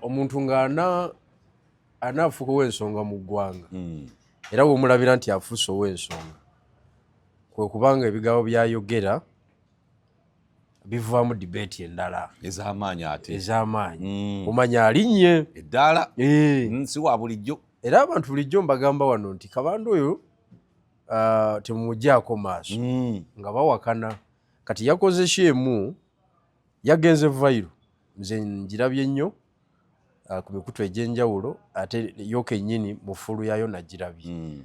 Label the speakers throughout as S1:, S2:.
S1: omuntu anaafuuka ow'ensonga mu ggwanga era bw'omulabira nti afuuse ow'ensonga kwe kubanga ebigambo byayogera bivaamu dibeeti endala ez'amaanyi omanya alinnye
S2: eddala si wa bulijjo.
S1: era abantu bulijjo mbagamba wano nti Kabanda oyo temumugyako maaso nga bawakana kati yakoze kyemu yagenze vairo nze ngirabye nnyo ku mikutu egy'enjawulo ate yo kennyini mu ffulu yayo nagirabye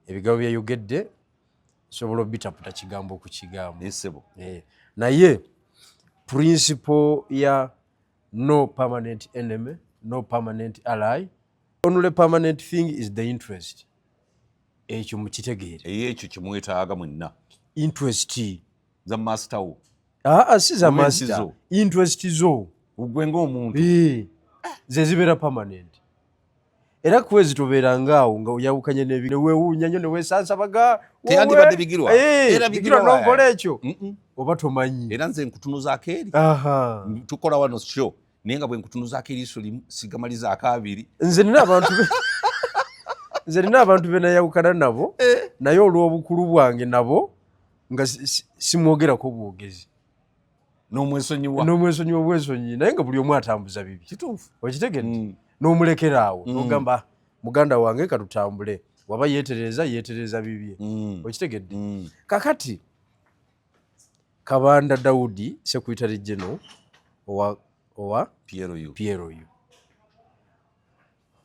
S1: ebigambo byayogedde sobola obitaputa kigambo ku kigambo naye principle ya no permanent enemy no permanent ally only permanent thing is the interest ekyo mukitegeere
S2: ekyo kimwetaaga mwenna
S1: interest
S2: za master wo
S1: si za master interest zo
S2: gwe ng'omuntu
S1: ze zibeera permanent era kwezi tobeerangaawo nga oyawukanye neweewuunya nnyo neweesansabaga
S2: teyandibadde bigirwa
S1: era bigirwa n'okola ekyo oba tomanyi
S2: era nze nkutunuzaako eri tukola wano sho naye nga bwe nkutunuzaako eriiso limu sigamalizaako abiri
S1: nze nina abantu be nayawukana nabo naye olw'obukulu bwange nabo nga simwogerako bwogezi n'omwesonyiwa bwesonyi naye nga buli omu atambuza bibi okitegedde n'omulekera awo n'ogamba muganda wange katutambule waba yeetereza bibye okitegedde kakati Kabanda Daudi Secretary General owa PLU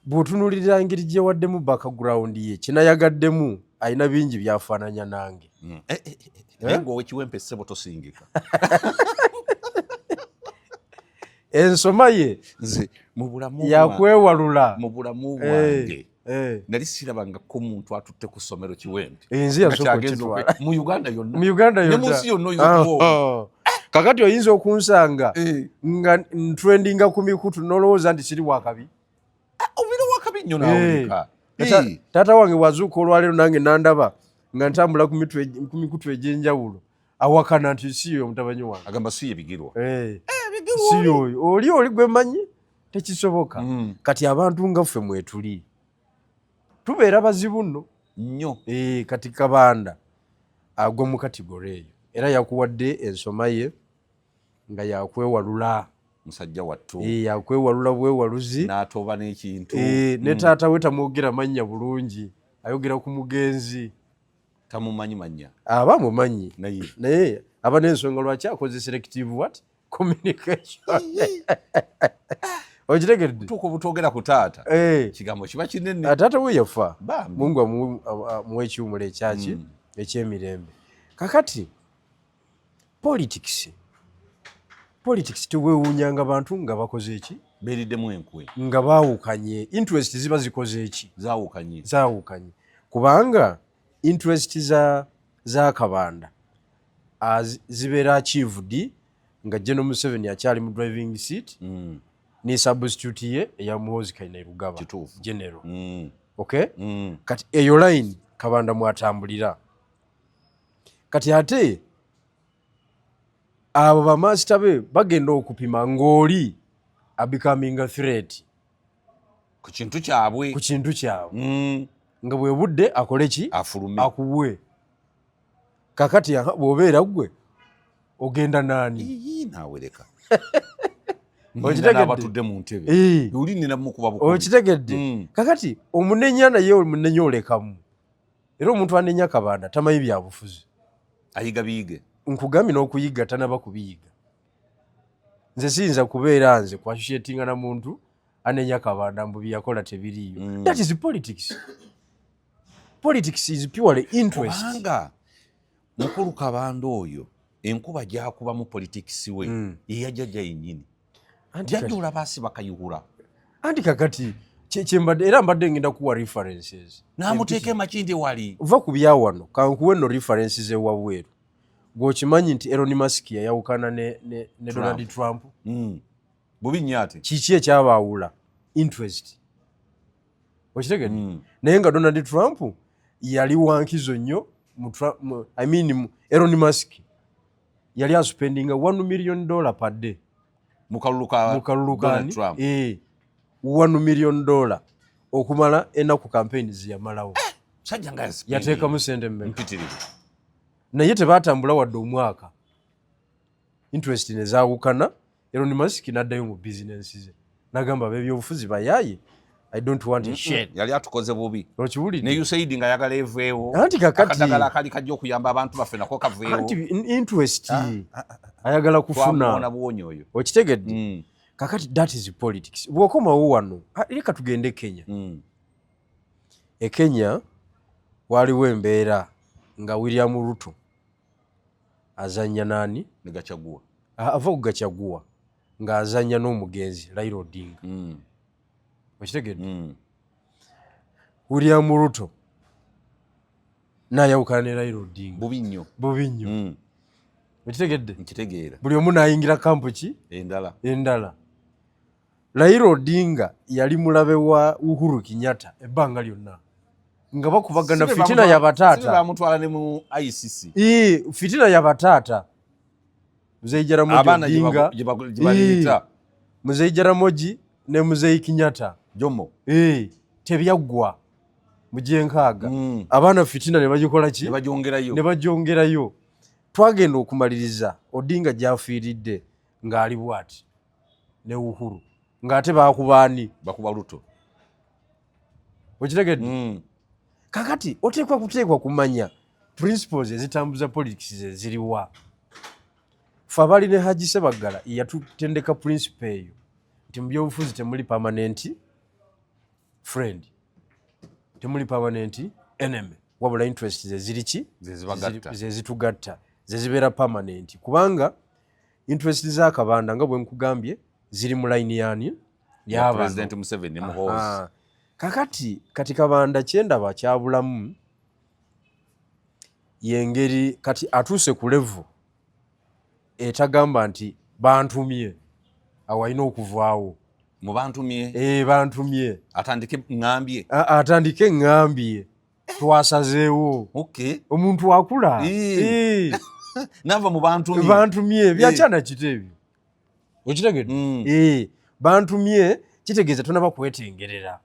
S1: bw'otunuulirira engeri gye waddemu background ye kinayagaddemu alina bingi byafaananya nange
S2: naye ng'owekiwempe ssebo tosingika
S1: ensoma ye
S2: nze
S1: yakwewalula
S2: mu bulamu bwange nali sirabangako omuntu atutte ku ssomero kiwempe mu Uganda yonna ne mu nsi yonna
S1: kakati oyinza okunsanga nga ntrendinga ku mikutu nolowooza nti siri wakabi
S2: obira wakabi nnyo nawulika
S1: taata wange wazuuka olwaleero nange nandaba nga ntambula ku mikutu egy'enjawulo awakana nti siyo mutabanyi wange
S2: agamba siyo bigirwa
S1: siyo oli gwe manyi tekisoboka kati abantu nga ffe mwetuli tubeera bazibu nno
S2: nnyo
S1: kati Kabanda agwa mu kategori eyo era yakuwadde ensoma ye nga yakwewalula
S2: musajja wattu
S1: yakwewalula bwewaluzi
S2: n'atoba n'ekintu
S1: ne taata we tamwogera mannya bulungi ayogera ku mugenzi
S2: tamumanyi mannya
S1: aba mumanyi naye aba n'ensonga lwaki akoze selective what communication okitegedde
S2: tuuka obutogera ku taata kigambo kiba kinene
S1: taata we yafa Mungu amuwe ekiwumula ekyaki eky'emirembe kakati politics teweewuunyanga abantu nga bakoze eki
S2: beeriddemu enkwe
S1: nga baawukanye interest ziba zikoze eki zaawukanye kubanga interest za Kabanda zibeera achieved nga General Museveni akyali mu driving seat ni substitute ye eya Muhoozi Kainerugaba general okay kati eyo line Kabanda mwatambulira kati ate abo bamaster be bagenda okupima ng'oli becoming a threat
S2: ku kintu kyabwe
S1: nga bwe budde akole ki
S2: afulume
S1: akuwe kakati bw'obeera gwe ogenda naani
S2: nawereka n'abatudde mu ntebe oli nina mukuba bukubi
S1: okitegedde kakati omunenya naye omunenya olekamu era omuntu anenya Kabanda tamanyi byabufuzi
S2: ayiga biyige
S1: nkugambye n'okuyiga tanaba kubiyiga nze siyinza kubeera nze kwasosietinga na muntu anenya Kabanda mbu byakola tebiriiyo that is politics is purely interest
S2: kubanga mukulu Kabanda oyo enkuba gyakuba mu politics we yeyajjajja yennyini jjajja olaba asiba kayihura
S1: anti kakati kyembadde era mbadde ngenda kuwa references
S2: n'amuteeka makindi wali
S1: va ku byawano kankuwe no references ewabweru gwokimanyi nti Elon Musk yayawukana ne Donald Trump
S2: bubi nnyo ate
S1: kiki ekyabaawula interest okitegedde naye nga Donald Trump yali wankizo nnyo Elon Musk yali aspendinga $1 million per day
S2: mukalulu ka Donald Trump
S1: $1 million okumala enaku campaigns yamalawo.
S2: Yateekamu
S1: sente mpitirivu. Naye tebatambula wadde omwaka. Interest ne zaawukana. Elon Musk n'addayo mu business ze. N'agamba ab'ebyobufuzi bayaaye. I don't want a shit.
S2: Yali atukoze bubi.
S1: Okiwulidde.
S2: Ne USAID nga yagala eveewo.
S1: Anti kakati
S2: akadagala akali kajja okuyamba abantu baffe nako kaveewo.
S1: Anti interest ayagala kufuna.
S2: Twamubona buwonyi oyo.
S1: Okitegedde. Kakati that is politics. Bw'okomawo wano leka tugende Kenya. E Kenya waliwo embeera nga William Ruto azanya nani?
S2: Ne Gachagua.
S1: Ava ku Gachagua nga azanya n'omugenzi Raila Odinga. Okitegedde? William Ruto n'ayawukana ne Raila Odinga. Bubi nnyo. Okitegedde?
S2: Nkitegeera.
S1: Buli omu n'ayingira kampu ki?
S2: Endala.
S1: Raila Odinga yali mulabe wa Uhuru Kenyatta ebbanga lyonna. Nga bakubagana fitina ya bataata.
S2: Sibwe bamutwala ne mu ICC.
S1: Fitina ya bataata. Mzee Jaramogi Odinga. Mzee Jaramogi ne Mzee Kenyatta.
S2: Jomo.
S1: Tebyaggwa mu gyenkaaga. Abaana fitina ne bagikola ki? Ne bagyongerayo. Twagenda okumaliriza Odinga gy'afiiridde ng'ali bw'ati ne Uhuru. Ng'ate baakubaani.
S2: Bakuba Ruto.
S1: Okitegedde? Kakati oteekwa kumanya principles ezitambuza politics ziriwa. Ffe abali ne Haji Ssebaggala yatutendeka principle eyo nti mu byobufuzi temuli permanent friend, temuli permanent enemy, wabula interest ziri ki? Zezitugatta, zezibeera permanent. Kubanga interest za Kabanda nga bwe nkugambye ziri mu line yani
S2: ya President Museveni muhoozi.
S1: Kakati kati Kabanda kyendaba kyabulamu yengeri kati atuuse ku level etagamba nti bantumye awalina okuvaawo.
S2: Mu bantumye?
S1: Bantumye.
S2: Atandike
S1: ngambye. Twasazeewo. Omuntu akula.
S2: Nava mu bantumye.
S1: Bantumye byakyana kiteebyo. Okitegedde? Bantumye kitegeeza tonaba kwetengerera.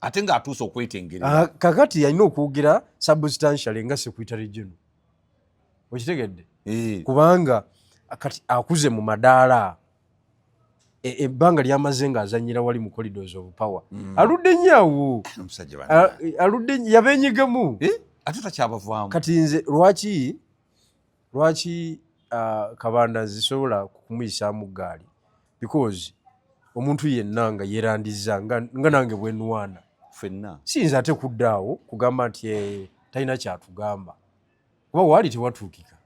S2: Ate nga atuuse okwetengerera.
S1: Kakati yalina okuwugira substantial nga Secretary General. Okitegedde? Kubanga kati akuze mu madaala. Ebbanga lyamaze nga azanyira wali mu corridors of power. Aludde nnyawo. Aludde yabenyigamu.
S2: Ate takyabavaamu.
S1: Kati nze lwaki Kabanda zisobola kumuyisaamu gaali? Because omuntu yenna nga yeerandiza nga nange bwe nwana.
S2: Fenna.
S1: Siyinza ate kuddaawo kugamba nti talina kyatugamba. Kuba waali tewatuukika.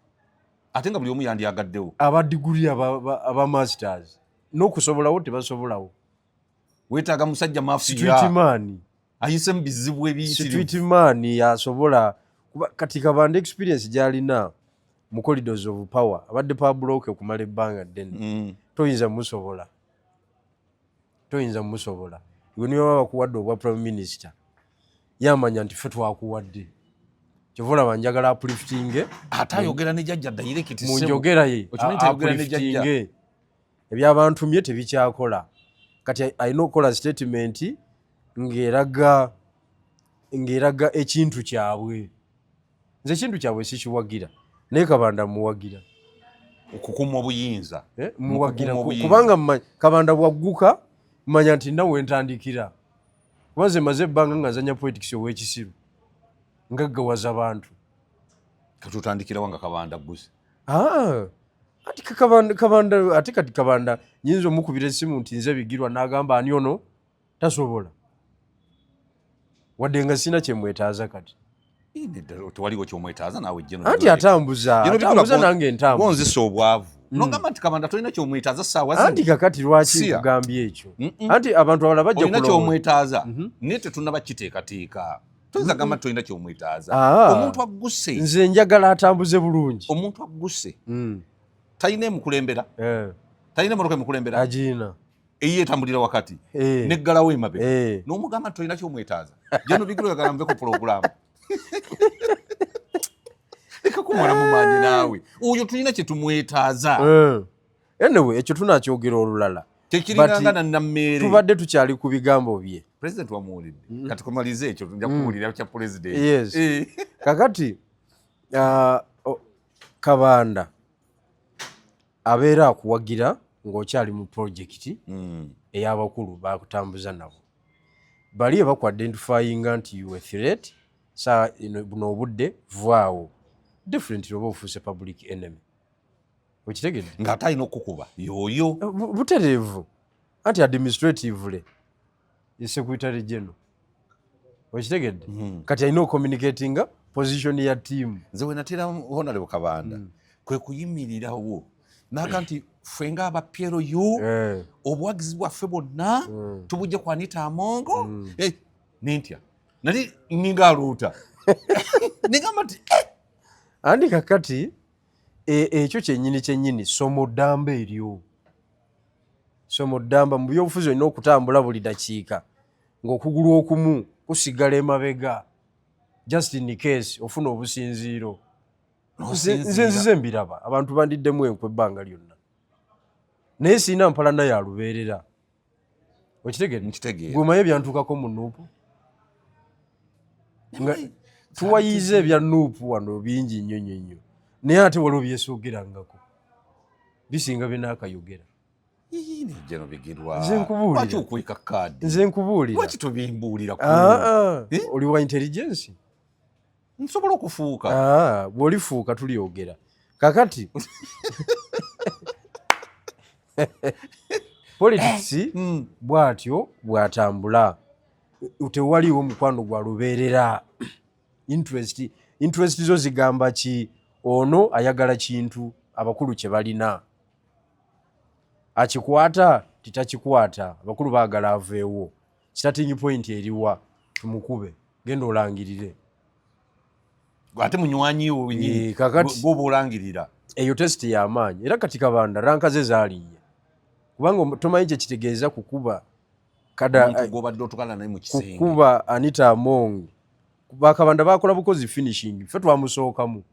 S2: Ate nga buli omu yandyagaddewo.
S1: Abadiguli aba masters. N'okusobolawo tebasobolawo.
S2: Weetaaga musajja mafiya.
S1: Street man.
S2: Ayise mu bizibu ebiyitirivu.
S1: Street man yasobola. Kati Kabanda experience gy'alina mu corridors of power abadde pa bloke okumala ebbanga ddene. Toyinza musobola. Iwe niwe baba bakuwadde obwa prime minister. Yamanya nti ffe twakuwadde. Kyova banjagala uplifting.
S2: Ate ayogera ne jjajja direct
S1: mu njogera ye. Uplifting. Ebyabantumye tebikyakola. Kati alina okukola statement ng'eraga ekintu kyabwe. Nze ekintu kyabwe sikiwagira. Naye Kabanda muwagira.
S2: Okukuma obuyinza.
S1: Muwagira. Kubanga Kabanda bwagguka manya nti nawe ntandikira. Kubaze maze ebbanga nga nzanya politics ow'ekisiru. Ngaggawaza abantu.
S2: Katutandikira wanga Kabanda guzi.
S1: Ati kati Kabanda nyinza omukubira essimu nti nze bigirwa n'agamba ani ono tasobola. Wadde nga sina kyemwetaaza kati.
S2: Tewaliwo kyomwetaaza naawe jjeno.
S1: Anti atambuza nange ntambuza.
S2: Wonzisa obwavu. Nogamba nti Kabanda tolina kyomwetaaza ssaawa zino.
S1: Anti kakati lwaki kugambye ekyo? Anti abantu abalala bajja
S2: kulowooza. Olina kyomwetaaza naye tetunnaba kiteekateeka. Toyinza gamba tolina kyomwetaaza. Omuntu agguse.
S1: Nze njagala atambuze bulungi.
S2: Omuntu agguse. Talina emukulembera. Talina emotoka emukulembera.
S1: Agiina.
S2: Eyiye etambulira wakati. Neggalawo emabega. N'omugamba nti tolina kyomwetaaza. Jeno bigiro yagala nve ku pulogulaamu. Leka kumala mu maanyi naawe. Oyo tulina kye tumwetaaza.
S1: Anyway, ekyo tunakyogera olulala.
S2: tekiringana na mmere
S1: tubadde tukyali ku bigambo bye
S2: president wamuwulidde kati kumalize ekyo tujja kuwulira kya president
S1: yes kakati Kabanda abeera akuwagira ng'okyali mu projekiti ey'abakulu bakutambuza nabo bali baku identifyinga nti you a threat saa buno obudde vaawo differently oba ofuuse public enemy okitegedde
S2: ng'ate alina okukuba yoyo
S1: butereevu anti administratively ye secretary general okitegedde kati alina ocommunicatinga position ya team
S2: nze wenatera honorable Kabanda kwe kuyimirirawo naga nti ffe ng'aba PLU obuwagizi bwaffe bwonna tubujje ku Anita Amongo nintya nali ninga aluuta nigamba nti
S1: andi kakati ekyo kyennyini somo ddamba eryo somo ddamba mu byobufuzi olina okutambula buli dakiika ng'okugulu okumu kusigala emabega just in case ofuna obusinziiro nze mbiraba abantu bandiddemu enkwe ebbanga lyonna naye siina mpalana ya lubeerera okitegedde gwemanye ebyantuukako mu nuupu tuwayize ebya nuupu wano bingi nnyo naye ate waliwo byesoogerangako bisinga byenaakayogera nze nkubuulira oli wa intelligence
S2: nsobola okufuuka
S1: bw'olifuuka tulyogera kakati politics bw'atyo bw'atambula tewaliwo mukwano gwa lubeerera interest zo zigamba ki ono ayagala kintu abakulu kye balina akikwata titakikwata abakulu baagala aveewo starting point eriwa tumukube genda olangirire
S2: ate munywanyi wo wenyini goba olangirira
S1: eyo test y'amaanyi era kati Kabanda ranka ze zaalinya kubanga tomanyi kye kitegeeza kukuba kukuba Anita Amongo bakabanda bakola bukozi finishing ffe twamusookamu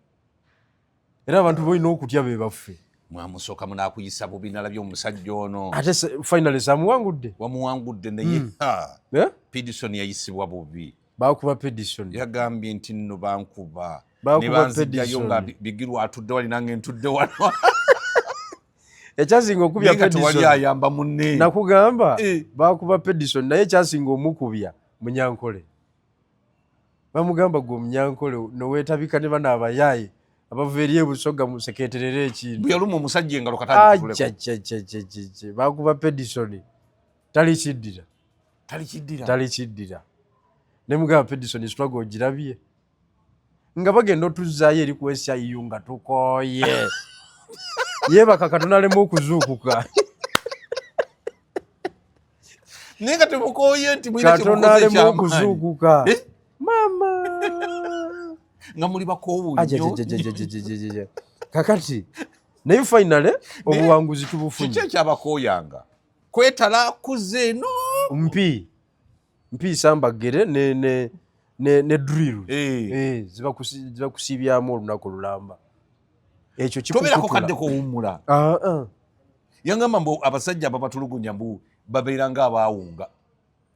S1: era abantu boyina okutya be baffe
S2: mwamusookamu n'akuyisa bubi nalabye omusajja ono
S1: ate finally samuwangudde
S2: wamuwangudde naye Pidison yayisibwa bubi
S1: bakuba Pidison
S2: yagambye nti nno bankuba ne banzijayo nga Bigirwa atudde wali nange ntudde wano
S1: ekyasinga okubya
S2: Pidison ayamba munne
S1: nakugamba bakuba Pidison naye ekyasinga omukubya Munyankole bamugamba gwe Munyankole noweetabika ne bana abayaaye abava eri ebusoga mu seketerera ekintu
S2: yaluma omusajja engalo katandika
S1: bakuba Pidison talikiddira ne mugamba Pidison struggle ogirabye nga bagenda otuzaayo eri ku SIU nga tukooye yeebaka Katonda alema okuzuukuka
S2: naye nga temukooye nti
S1: Katonda alema okuzuukuka mama
S2: nga muli bakoowu nnyo
S1: kakati naye finally obuwanguzi tubufunye
S2: kiki ekyabakooyanga kwetala kuze no
S1: mpi sambagere ne drill zibakusiibyamu olunaku lulamba ekyo
S2: tobeerako kadde kowummula yangamba mbu abasajja ababatulugunya mbu babeera nga abaawunga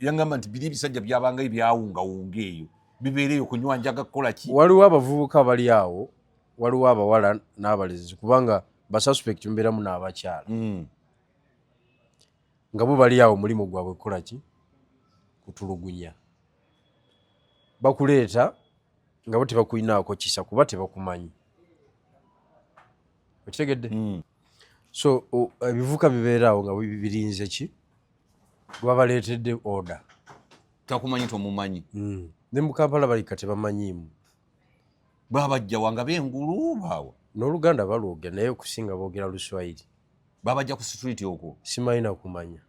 S2: yangamba nti biri ebisajja byabanga ebyawungawunga eyo bibeereyo kunywanjaga kukola ki
S1: waliwo abavubuka bali awo waliwo abawala n'abalezi kubanga basuspect mbeeramu n'abakyala nga bo bali awo mulimu gwabwe kukola ki kutulugunya bakuleeta nga bo tebakuyinaako kisa kuba tebakumanyi okitegedde so ebivuka bibeera awo nga birinze ki gwabaleetedde order
S2: takumanyi tomumanyi
S1: ne mu Kampala balika tebamanyiimu
S2: babajja wanga b'engulu baawa
S1: n'Oluganda balwogera naye okusinga boogera Luswayiri
S2: babajja ku street okwo
S1: simalina kumanya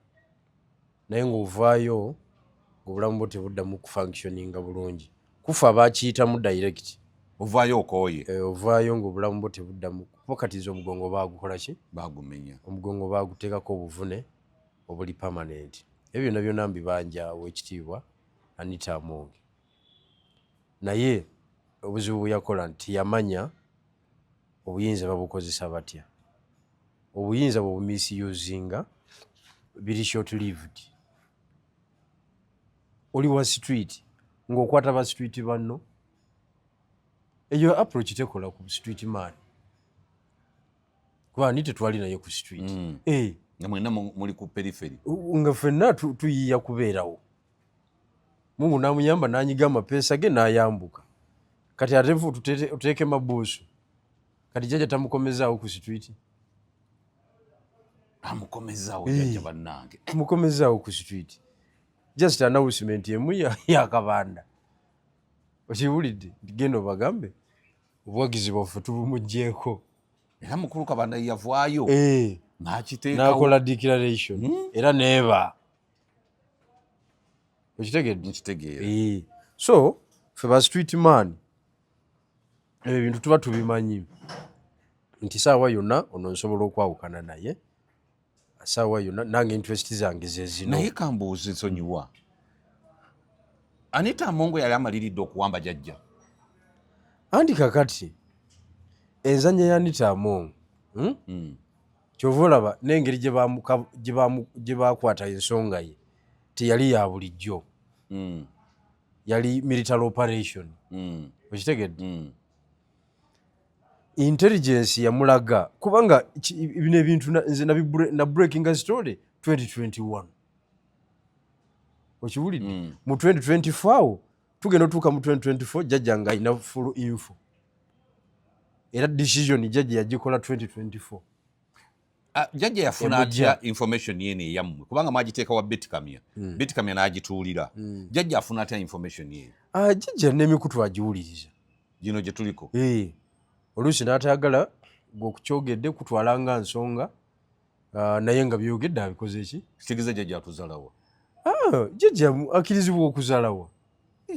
S1: naye ng'ovaayo ng'obulamu bwo tebuddamu kufunctioninga bulungi kufa bakiyitamu direct
S2: ovaayo okooye
S1: ovaayo ng'obulamu bwo tebuddamu pokatiza omugongo baagukola ki
S2: baagumenya
S1: omugongo baaguteekako obuvune obuli permanent ebyo byonna byonna mbibanja Oweekitiibwa Anita Amongo naye obuzibu bwe yakola nti yamanya obuyinza babukozesa batya obuyinza bwe bumisiyuzinga biri short lived. Oli wa street ng'okwata ba street banno, eyo approach tekola ku street man kuba ni tetwali naye ku street.
S2: nga mwena muli ku periphery
S1: nga ffenna tuyiya kubeerawo. Mungu namuyamba n'anyiga amapeesa ge n'ayambuka. Kati ate ffe tuteeke mabuusu. Kati jjajja tamukomezaawo ku street.
S2: amukomezaawo jjajja bannange.
S1: Mukomezaawo ku street. Just announcement emu yakabanda. Okiwulidde genda obagambe obuwagizi bwaffe tubumugyeko.
S2: Era mukulu Kabanda yavaayo n'akiteekawo
S1: n'akola declaration era neeba. Okitegedde?
S2: Nkitegeera.
S1: So ffe ba street man ebyo bintu tuba tubimanyi nti saawa yonna ono nsobola okwawukana naye, saawa yonna nange interest zange ze zino.
S2: Naye kambuuzi nsonyiwa, Anita Amongo yali amaliridde okuwamba jjajja.
S1: Andi kakati enzanya ya Anita Amongo kyova olaba n'engeri gye baakwata ensonga ye teyali ya bulijjo. Yali military operation. Okitegedde? Intelligence yamulaga kubanga bino ebintu nze na breaking story 2021. Okiwulidde? Mu 2024 tugenda otuuka mu 2024 jjajja nga alina full info. Era decision jjajja yagikola 2024.
S2: Jjajja yafuna atya information yene eyammwe kubanga mwagiteeka wa Betkamya. Betkamya n'agituulira. Jjajja afuna atya information yene?
S1: Jjajja n'emikutu agiwuliriza.
S2: Gino gye tuliko.
S1: Oluusi n'atayagala ng'okukyogedde kutwala nga nsonga naye nga byogedde abikoze ki?
S2: Kitegeeza jjajja atuzaalawa.
S1: Jjajja akkirizibwa okuzaalawa.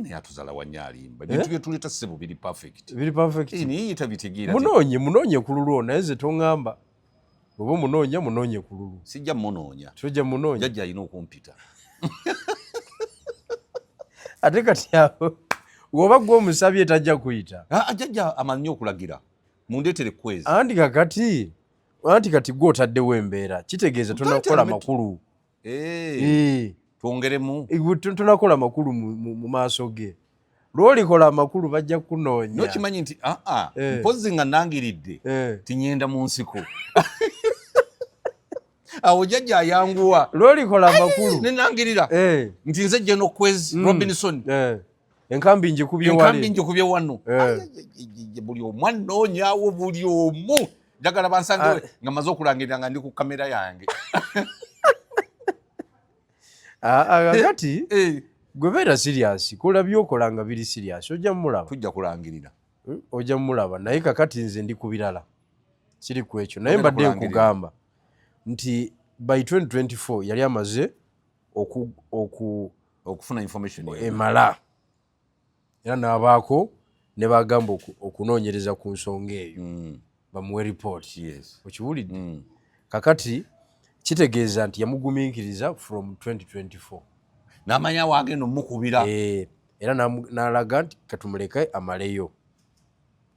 S2: Naye atuzaalawa nnyo alimba. Bintu bye tuleeta ssebo biri perfect.
S1: Biri perfect.
S2: Naye tabitegeera.
S1: Munoonye ku lulwo naye ze toŋŋamba. Oba munoonye ku lulwo.
S2: Sijja munoonya.
S1: Tojja munoonya.
S2: Jjajja alina okumpita.
S1: Ate kati awo woba gwe omusabye tajja kuyita.
S2: Jjajja amanyi okulagira. Mundeetere kwezi.
S1: Anti kati gwe otaddewo embeera kitegeeza tonakola makulu.
S2: Twongeremu.
S1: Tonakola makulu mu maaso ge. Lw'olikola amakulu bajja kunoonya.
S2: N'okimanyi nti mpozzi nga nangiridde tinyenda mu nsiko. Awo jjajja ayanguwa.
S1: Lw'olikola amakulu
S2: ne nangirira nti nze Jeno Kwezi Robinson.
S1: Enkambi njikubye
S2: wano. Buli omu annoonyaawo buli omu. Njagala bansange nga maze okulangirira nga ndi ku kamera yange. Kakati
S1: gwe beera serious kola byokola nga biri serious ojja mulaba.
S2: Tujja kulangirira.
S1: Ojja mulaba naye kakati nze ndi ku birala. Siri ku ekyo naye mbadde nkugamba nti by 2024 yali amaze
S2: okufuna information
S1: emala. Era n'abaako ne bagamba okunoonyereza ku nsonga eyo bamuwe report. Okiwulidde? Kakati kitegeeza nti yamugumiikiriza from 2024.
S2: N'amanya wagenda omukubira.
S1: Era n'alaga nti katumuleke amaleyo.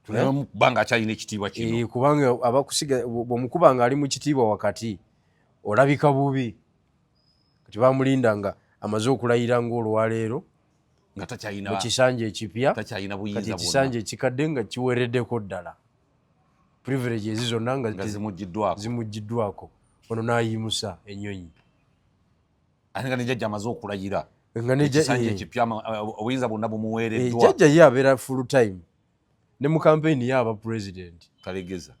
S2: Kubanga akyalina ekitiibwa kino.
S1: Kubanga bw'omukuba nga ali mu kitiibwa wakati olabika bubi. Kati bamulinda nga amaze okulayira ng'olwaleero
S2: nga takyalina
S1: mu kisanja ekipya.
S2: Takyalina buyinza
S1: bwonna. Kati ekisanja ekikadde nga kiwereddeko ddala. Privilege ezi zonna nga zimuggiddwako. Ono n'ayimusa ennyonyi.
S2: Ate nga ne jjajja amaze okulayira. Ekisanja ekipya obuyinza bwonna bumuweereddwa.
S1: Jjajja ye abeera full time. Ne mu kampeyini ye aba president.
S2: Kalegeza.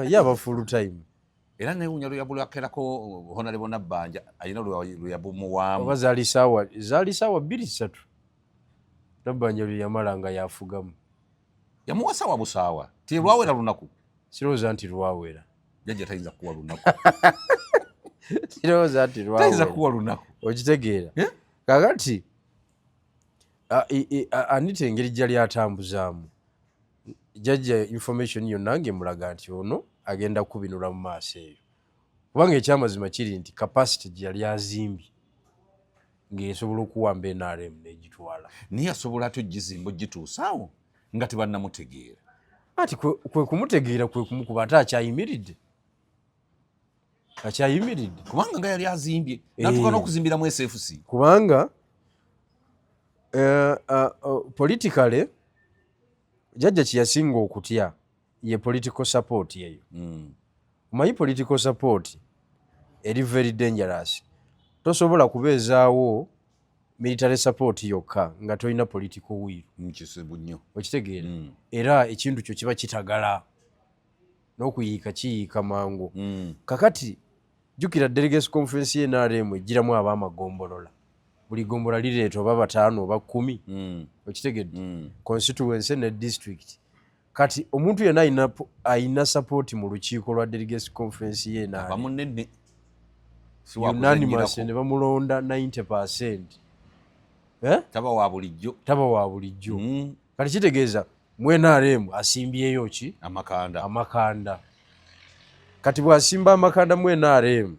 S1: Ye aba full time.
S2: Era newuunya lwe yabulakerako Honorable Nabbanja alina lwe yabumuwaamu.
S1: Oba zaali ssaawa 2-3. Nabbanja lwe yamala nga yafugamu.
S2: Yamuwa ssaawa busaawa. Ti lwawera lunaku.
S1: Sirowooza nti lwawera.
S2: Jjajja tayinza kuwa lunaku.
S1: Sirowooza nti lwawera.
S2: Tayinza kuwa lunaku.
S1: Okitegeera? Kakati Anita engeri gyali atambuzaamu. Jjajja information yonna ng'emulaga nti ono agenda kubinula mu maaso eyo. Kubanga ekyamazima kiri nti capacity gye yali azimbye ng'esobola okuwamba NRM n'egitwala.
S2: Naye asobola ate ogizimba ogituusaawo nga tebannamutegeera.
S1: Ati kwe kumutegeera kwe kumukuba ate akyayimiridde. akyayimiridde
S2: kubanga nga yali azimbye natuuka n'okuzimbiramu SFC
S1: kubanga politically jjajja kyeyasinga okutya ye political support yeyo. Omanyi political support eri very dangerous. Tosobola kubeezaawo military support yokka nga tolina political will.
S2: Kisibu nnyo.
S1: Okitegeera? Era ekintu kyo kiba kitagala n'okuyiika kiyiika mangu. Kakati jjukira delegates conference ye NRM ejjiramu ab'amagombolola. Buli gombola lireeta oba 5 oba 10. Okitegedde? Constituency ne district. Kati omuntu yenna ayina support mu lukiiko lwa delegates conference ye
S2: NRM.
S1: Unanimous ne bamulonda 90%.
S2: Taba wa bulijjo.
S1: Kati kitegeeza mu NRM asimbyeyo ki?
S2: Amakanda.
S1: Kati bw'asimba amakanda mu NRM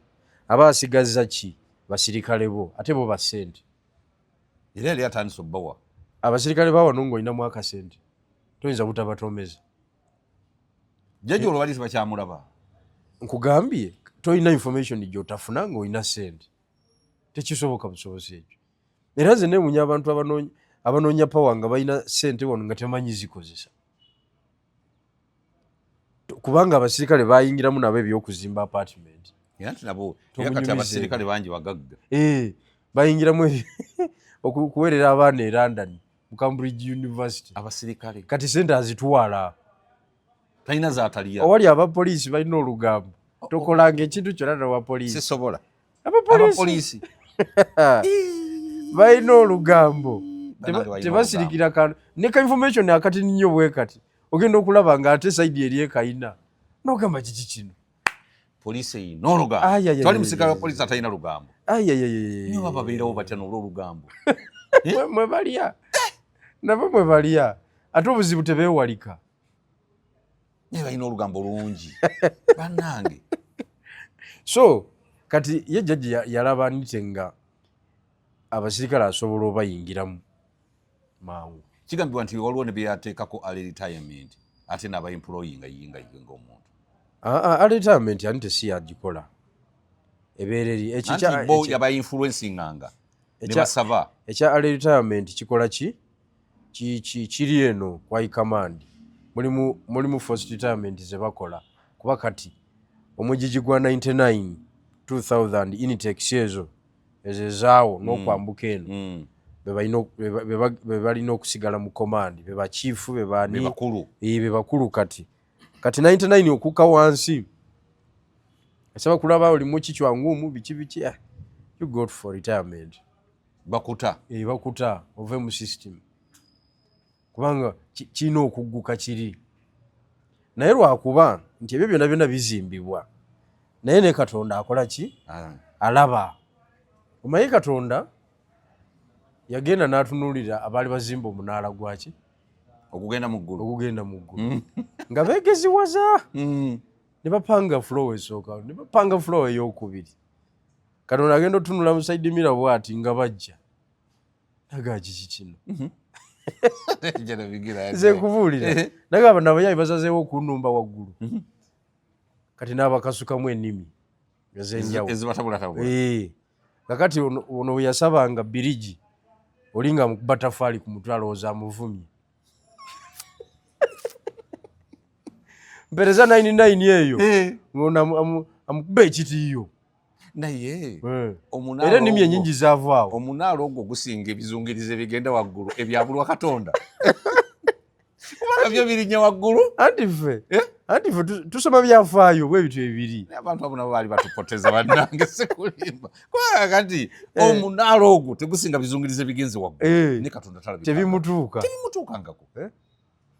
S1: aba asigazza ki? Basirikale bo ate bo basente.
S2: Era yali atandise obbawa.
S1: Abasirikale ba wano ng'olinamu akasente toyinza butabatomeza.
S2: Jjajja olwo bali bakyamulaba.
S1: Nkugambye toyina information gy'otafuna ng'olina sente. Tekisoboka busobozi ekyo. Era nze neewuunya abantu abanoonya pawa nga balina sente wano nga temanyi zikozesa. Kubanga abasirikale bayingiramu nabo ebyokuzimba apartment.
S2: Era nti nabo kati abasirikale bangi bagagga.
S1: Bayingiramu okuweerera abaana e London mu Cambridge University.
S2: Abasirikale
S1: kati sente azitwala.
S2: Talina zaataliya.
S1: Owali abapoliisi balina olugambo. Tokolanga ekintu kyonna n'abapoliisi.
S2: Sisobola.
S1: Abapoliisi balina olugambo. Tebasirikira kantu. Ne ka information akati nnyo bwe kati. Ogenda okulaba nga ate sayidi eri ekayina. N'ogamba kiki kino?
S2: Poliisi eyina olugambo. Twali musirikale wa poliisi atalina lugambo. Niyo bababeerawo batya n'olw'olugambo.
S1: Mwe balya. Nabo mwe balya. Ate obuzibu tebeewalika.
S2: Naye balina olugambo lungi. Bannange.
S1: So kati ye jjajja yalaba nite nga abasirikale asobola obayingiramu mangu.
S2: Kigambibwa nti waliwo ne byeyateekako early retirement ate n'aba-employee nga yinga ng'omuntu.
S1: Early retirement ani tesi yagikola. Ebeereri
S2: ekyo bo yaba-influencinganga ne basava.
S1: Ekya early retirement kikola ki? Kiri eno kwa high command. Mulimu forced retirement ze bakola. Kuba kati omugigi gwa 99 2000 intakes ezo ezezaawo n'okwambuka eno be balina okusigala mu command be bachifu be bakulu kati 99 okuka wansi asaba kulaba oli mu kichwa ngumu biki you got for retirement
S2: bakuta
S1: ove mu system kubanga kino okugguka kiri naye lwakuba nti ebyo byonna bizimbibwa naye ne Katonda akola ki? Alaba. Omanyi Katonda yagenda n'atunuulira abaali bazimba omunaala gwaki?
S2: Ogugenda mu ggulu.
S1: Nga beegeziwaza. Ne bapanga flow esooka, ne bapanga flow ey'okubiri. Katonda agenda otunula mu side mirror bw'ati nga bajja. Naga kiki kino? Nze nkubuulira. Nagamba nabo yayi basazeewo okunnumba waggulu. Kati n'abakasukamu ennimi ez'enjawulo.
S2: Ezibatabula.
S1: Kakati ono we yasabanga birigi olinga mukuba tafaali ku mutwe alowooza amuvumye. Mpereza 99 eyo ng'ono amukuba ekitiiyo.
S2: Naye
S1: era ennimi ennyingi zaavaawo.
S2: Omunaala ogwo gusinga ebizungirize bigenda waggulu ebyabulwa Katonda. Kubanga byo birinnya waggulu.
S1: Anti ffe tusoma byafaayo bwe bityo ebiri.
S2: Abantu abo nabo baali batupoteza bannange sekulimba. Kubanga kati omunaala ogwo tegusinga bizungirize bigenze waggulu. Ne Katonda talabika. Tebimutuukangako.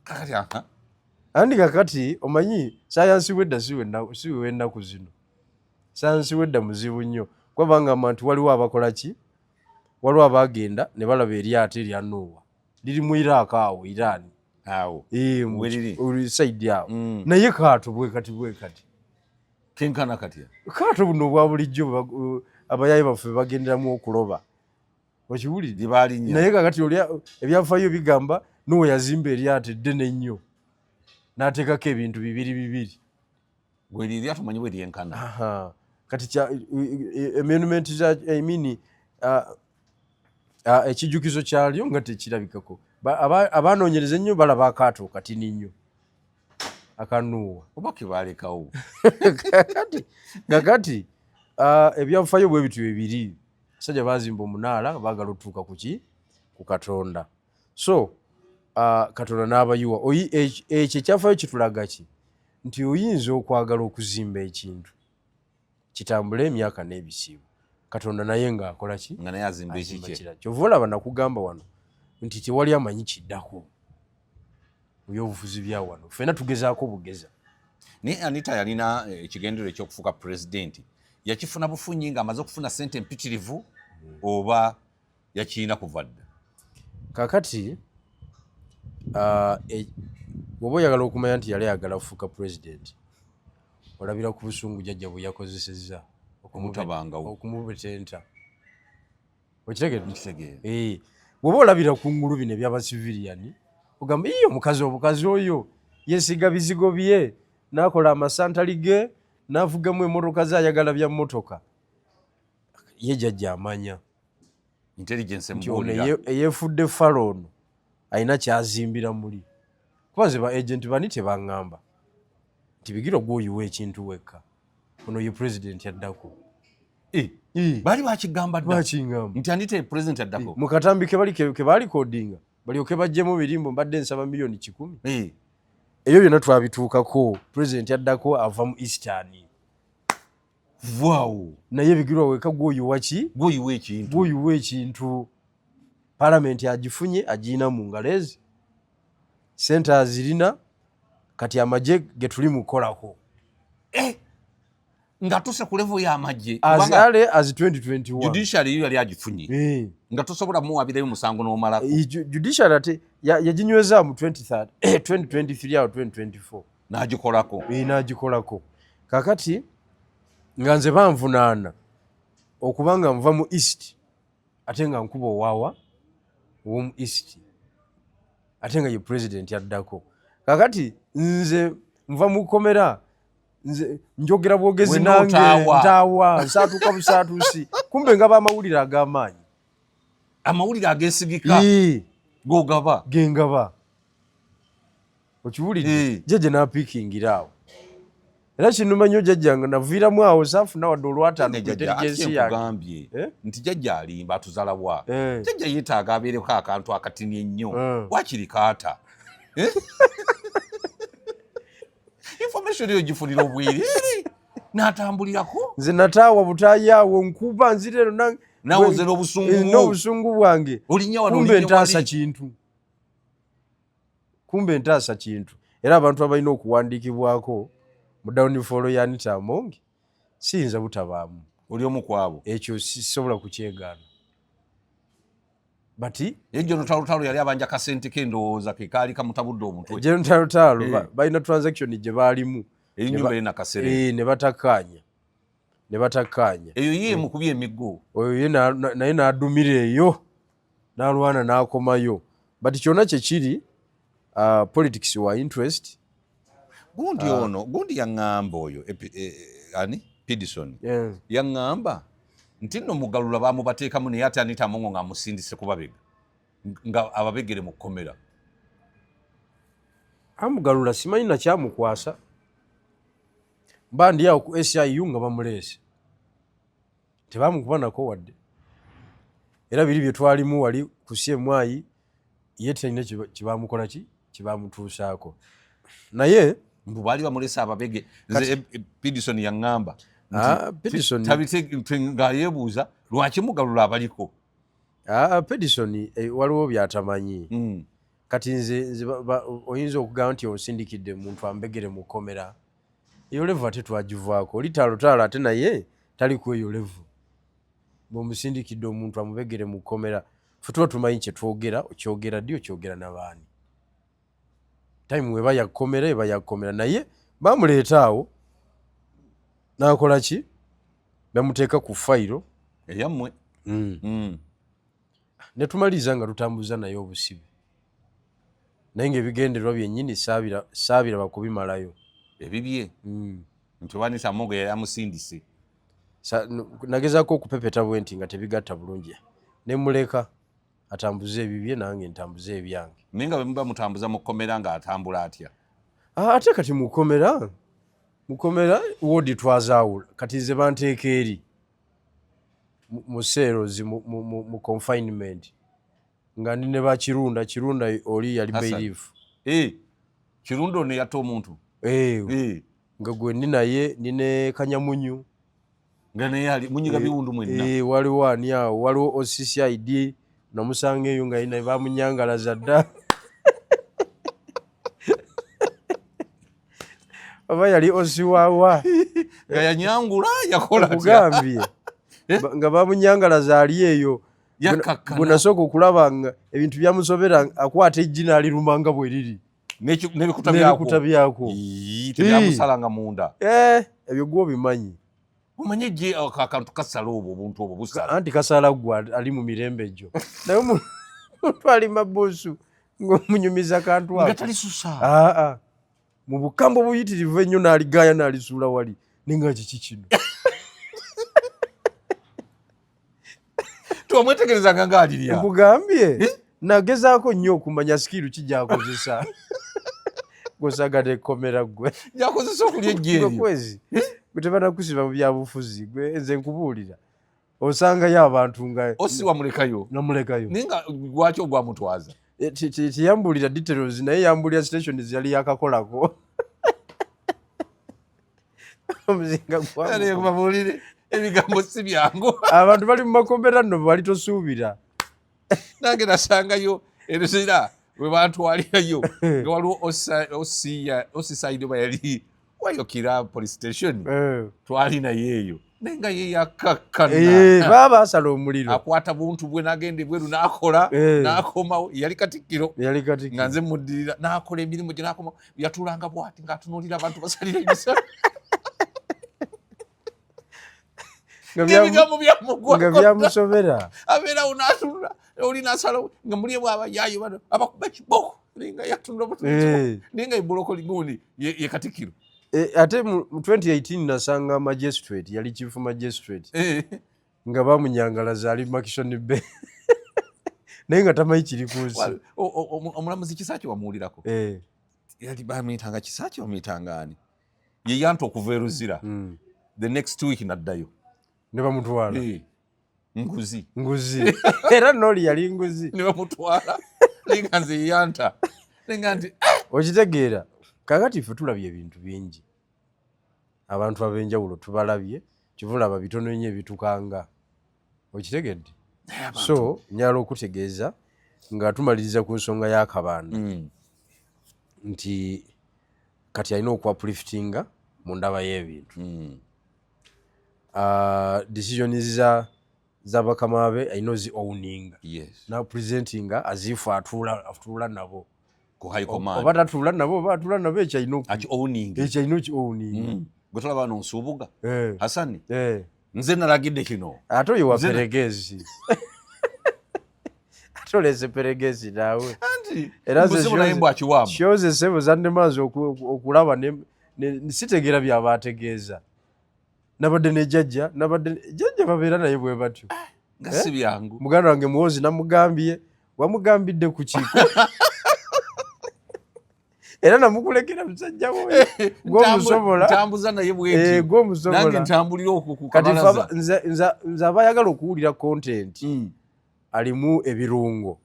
S2: Kakati
S1: Andi kakati omanyi sayansi wedda si w'ennaku zino. Sayansi wedda muzibu nnyo. Kubanga abantu waliwo abakola ki? Waliwo abaagenda ne balaba eryato erya Noah. Liri mu Iraq awo, Iran.
S2: Awo.
S1: Oli side awo. Naye kaato bwe kati.
S2: Kenkana katya.
S1: Kaato buno bwa bulijjo abayayi baffe bagenderamu okuloba. Okiwulire? Naye kakati ebyafaayo bigamba Noah yazimba eryato eddene ennyo. N'ateekako ebintu bibiri.
S2: Gwe lirya tumanyi bwe lyenkana.
S1: kati amendment ekijjukizo kyalyo nga tekirabikako. Abanoonyereza ennyo balaba akaato katini nnyo akanuuwa
S2: oba kebalekawo
S1: kakati ebyafaayo bwe bityo bibiri. Basajja baazimba omunaala baagala otuuka ku Katonda. So Katonda n'abayiwa ekyo ekyafaayo kitulaga ki nti oyinza okwagala okuzimba ekintu kitambule emyaka n'ebisiibo, Katonda naye ng'akola ki
S2: nga naye azimba ekikye.
S1: Kyova olaba nakugamba wano nti tewali amanyi kiddako mu byobufuzi bya wano, ffenna tugezaako bugeza.
S2: Naye Anita yalina ekigendero ekyokufuuka pulezidenti, yakifuna bufunyi ng'amaze okufuna ssente empitirivu oba yakirina kuva dda?
S1: Kaakati bw'oba oyagala okumanya nti yali ayagala kufuuka pulezidenti, olabira ku busungu jjajja bwe yakozesezza okumubetenta. Okitegeera? Bw'oba olabira ku ngulu bino eby'abasiviliani ogamba iyo omukazi oyo yeesiga bizigo bye n'akola amasantali ge n'avugamu emmotoka ze, ayagala bya mmotoka. Ye jjajja amanya nti ono eyeefudde Falono alina kyazimbira muli. Kuba nze ba agenti bani tebaŋŋamba nti Bigiro gw'oyiwa ekintu wekka, ono ye pulezidenti addako.
S2: Baali bakigamba dda
S1: bakingamba
S2: nti Anita pulezidenti addako.
S1: Mu katambi ke baalikodinga balyoke bajjemu birimbo mbadde nsaba miliyoni 10. Ebyo byonna twabituukako. Pulezidenti addako ava mu Eastern.
S2: Waawo.
S1: Naye Bigirwa weka gw'oyiwa ki? Gw'oyiwa ekintu. Palamenti agifunye agiyina mu ngaleezi. Sente azirina kati amagye ge tuli mu kukolako.
S2: Nga tuse ku level y'amagye.
S1: Azale as 2021.
S2: Judiciary yali agifunye. Nga tosobola muwabirayo musango n'omalako.
S1: Judiciary ate yaginyweza mu 2023 au 2024.
S2: N'agikolako.
S1: N'agikolako. Kakati nga nze banvunaana okubanga nva mu East ate nga nkuba owaawa w'omu East ate nga ye president yaddako. Kakati nze nva mu komera nze njogera bwogezi nange ntaawa nsaatuka busaatuusi, kumbe nga b'amawulire ag'amaanyi,
S2: amawulire ageesigika g'ogaba
S1: gengaba. Okiwulidde? Jjajja n'apiikingira awo. Era kinuma nnyo jjajja nga naviiramu awo saafuna wadde olwataano ku intelligence
S2: yange. Nti jjajja alimba atuzalabwa. Jjajja yeetaaga abeereko akantu akatini ennyo. Wakiri kaata. Information eyo gifunira obwereere n'atambulirako.
S1: Nze nataawa butaayi awo nkuba nzire
S2: nawozera
S1: n'obusungu bwange. Kumbe ntaasa kintu. Era abantu abalina okuwandiikibwako mu downfall ya Anita Among siyinza butabaamu.
S2: Oli omu kwabo.
S1: Ekyo sisobola kukyegaana. Bati
S2: General Talutalo yali abanja kasente ke ndowooza ke kaali kamutabudde omutwe.
S1: General Talutalo balina transaction gye baalimu.
S2: Ennyumba erina kasere.
S1: Ne batakkaanya.
S2: Eyo ye mukubye emiggo.
S1: Oyo ye naye n'adumira eyo n'alwana n'akomayo. Bati kyonna kye kiri politics wa interest.
S2: Gundi yaŋŋamba oyo Pidison yaŋŋamba nti nno Mugalula baamubateekamu naye ate Anita Among ng'amusindise kubabega nga ababegere mu kkomera.
S1: Amugalula simanyi na kyamukwasa. Mba ndi awo ku SIU nga bamuleese. Tebaamukuba nako wadde. Era biri bye twalimu wali ku CMI ye talina kibaamukola ki kibaamutuusaako. Naye
S2: mbu baali bamuleese ababege. Pidison yaŋŋamba
S1: Pidison
S2: nga yeebuuza lwaki Mugalula abaliko.
S1: Pidison waliwo byatamanyi. Kati nze oyinza okugamba nti onsindikidde muntu ambegere mu kkomera, eyo levu ate twagivaako. Oli Talutalo ate naye tali ku eyo levu. Bw'omusindikidde omuntu amubegere mu kkomera, ffe tuba tumanyi kye twogera, okyogera ddi okyogera n'abaani. Time weba yakkomera eba yakkomera, naye bamuleeta awo n'akola ki? Bamuteeka ku fayiro
S2: eyammwe.
S1: Ne tumaliriza nga tutambuza naye obusibe. Naye ng'ebigendererwa byennyini saabira bakubimalayo.
S2: Ebibye nti Anita Among yali amusindise.
S1: Nagezaako okupepeta bwenti nga tebigatta bulungi ne muleka atambuze ebibye nange ntambuze ebyange.
S2: Naye nga bwe muba mutambuza mu kkomera ng'atambula atya?
S1: Ate kati mukomera woodi twazaawula kati nze banteeka eri mu seerozi mu confinement nga ndi ne bakirunda oli yali bailifu.
S2: Kirunda ono yatta omuntu
S1: nga gwe ndi naye ndi ne Kanyamunyu
S2: nga naye ali munyiga biwundu mwenna.
S1: Waliwo ani awo, waliwo OCCID namusanga eyo nga yina bamunyangalaza dda. Oba yali osiwawa
S2: nga yanyangula yakola
S1: kugambye nga bamunyangalaza ali eyo. Bwe nasooka okulaba nga ebintu byamusobera akwata ejji n'alirumanga bwe riri
S2: n'ebikuta byako tebyamusalanga munda.
S1: Ebyo gwe obimanyi.
S2: Omanye ejje akantu kasala obuntu obwo busala.
S1: Anti kasala gwe ali mu mirembe gyo. Naye omuntu ali mabuusu ng'omunyumiza kantu ako.
S2: Nga talisusa.
S1: Mu bukambo buyitirivu ennyo n'aligaaya n'alisuula wali nenga kiki kino.
S2: Twamwetegerezanga ng'alirya.
S1: Nkugambye nagezaako nnyo okumanya sikiru ki gy'akozesa. Gosagala ekkomera gwe.
S2: Gy'akozesa okulya ejje eryo.
S1: Kwezi gwe tebanakusiba mu byabufuzi gwe nze nkubuulira. Osangayo abantu nga
S2: Ossi wamulekayo.
S1: Namulekayo.
S2: Naye nga lwaki ogwamutwaza?
S1: Tiyambulira details naye yambulira stations yali yakakolako. Omuzinga
S2: gwa babuulire ebigambo si byangu.
S1: Abantu bali mu makomera nno bali tosuubira.
S2: Nange nasangayo eruzira bwe bantwalirayo nga waliwo Ossi Saidi bwe yali wayokira police station twali naye eyo naye nga ye yakakkana
S1: baba asala omuliro
S2: akwata buntu bwe nagenda ebweru n'akola n'akomawo yali katikkiro nga nze muddirira n'akola emirimu gye n'akomawo yatulanga bw'ati ng'atunuulira abantu basalira emisala ebigambo byamugwa
S1: nga byamusobera
S2: abeerawo n'atunula oli n'asalawo nga muli bwaba yaayo bano abakuba ekiboko naye nga yatunula obutu naye nga ebolokoli gundi ye katikkiro.
S1: Ate mu 2018 nasanga magistrate yali chief magistrate nga bamunyangalaza ali Makishoni Bay naye nga tamanyi kiri ku nsi.
S2: Omulamuzi Kisaaki wamuwulirako yali bamuyitanga Kisaaki bamuyitanga ani ye yanta okuva eruzira the next week naddayo
S1: ne bamutwala
S2: nguzi
S1: era noli yali nguzi
S2: ne bamutwala linga nze yanta linga nti
S1: okitegeera kakati ffe tulabye ebintu bingi abantu ab'enjawulo tubalabye kivulaba bitono nnyo ebitukanga okitegedde so nyala okutegeeza nga tumaliriza ku nsonga ya Kabanda nti kati alina okuupliftinga mu ndaba y'ebintu decisions za bakama be alina ozi owning na presentinga azifu atuula nabo oba tatuula nabo oba atuula nabo ekyalina owning
S2: gwe tulaba wano Nsubuga Hasani nze nalagidde kino
S1: ate oyo wa peregezi ate olese peregezi naawe era shoze sebo zandemazi okulaba sitegeera byaba ategeeza nabadde ne jjajja babeera naye bwe batyo
S2: nga si byangu.
S1: Muganda wange Muhoozi namugambye wamugambidde ku kiko era namukulekera musajja we gw'omusobola
S2: ntambuza naye bwenti
S1: gw'omusobola
S2: nange ntambulira okwo
S1: kati nze abayagala okuwulira content alimu ebirungo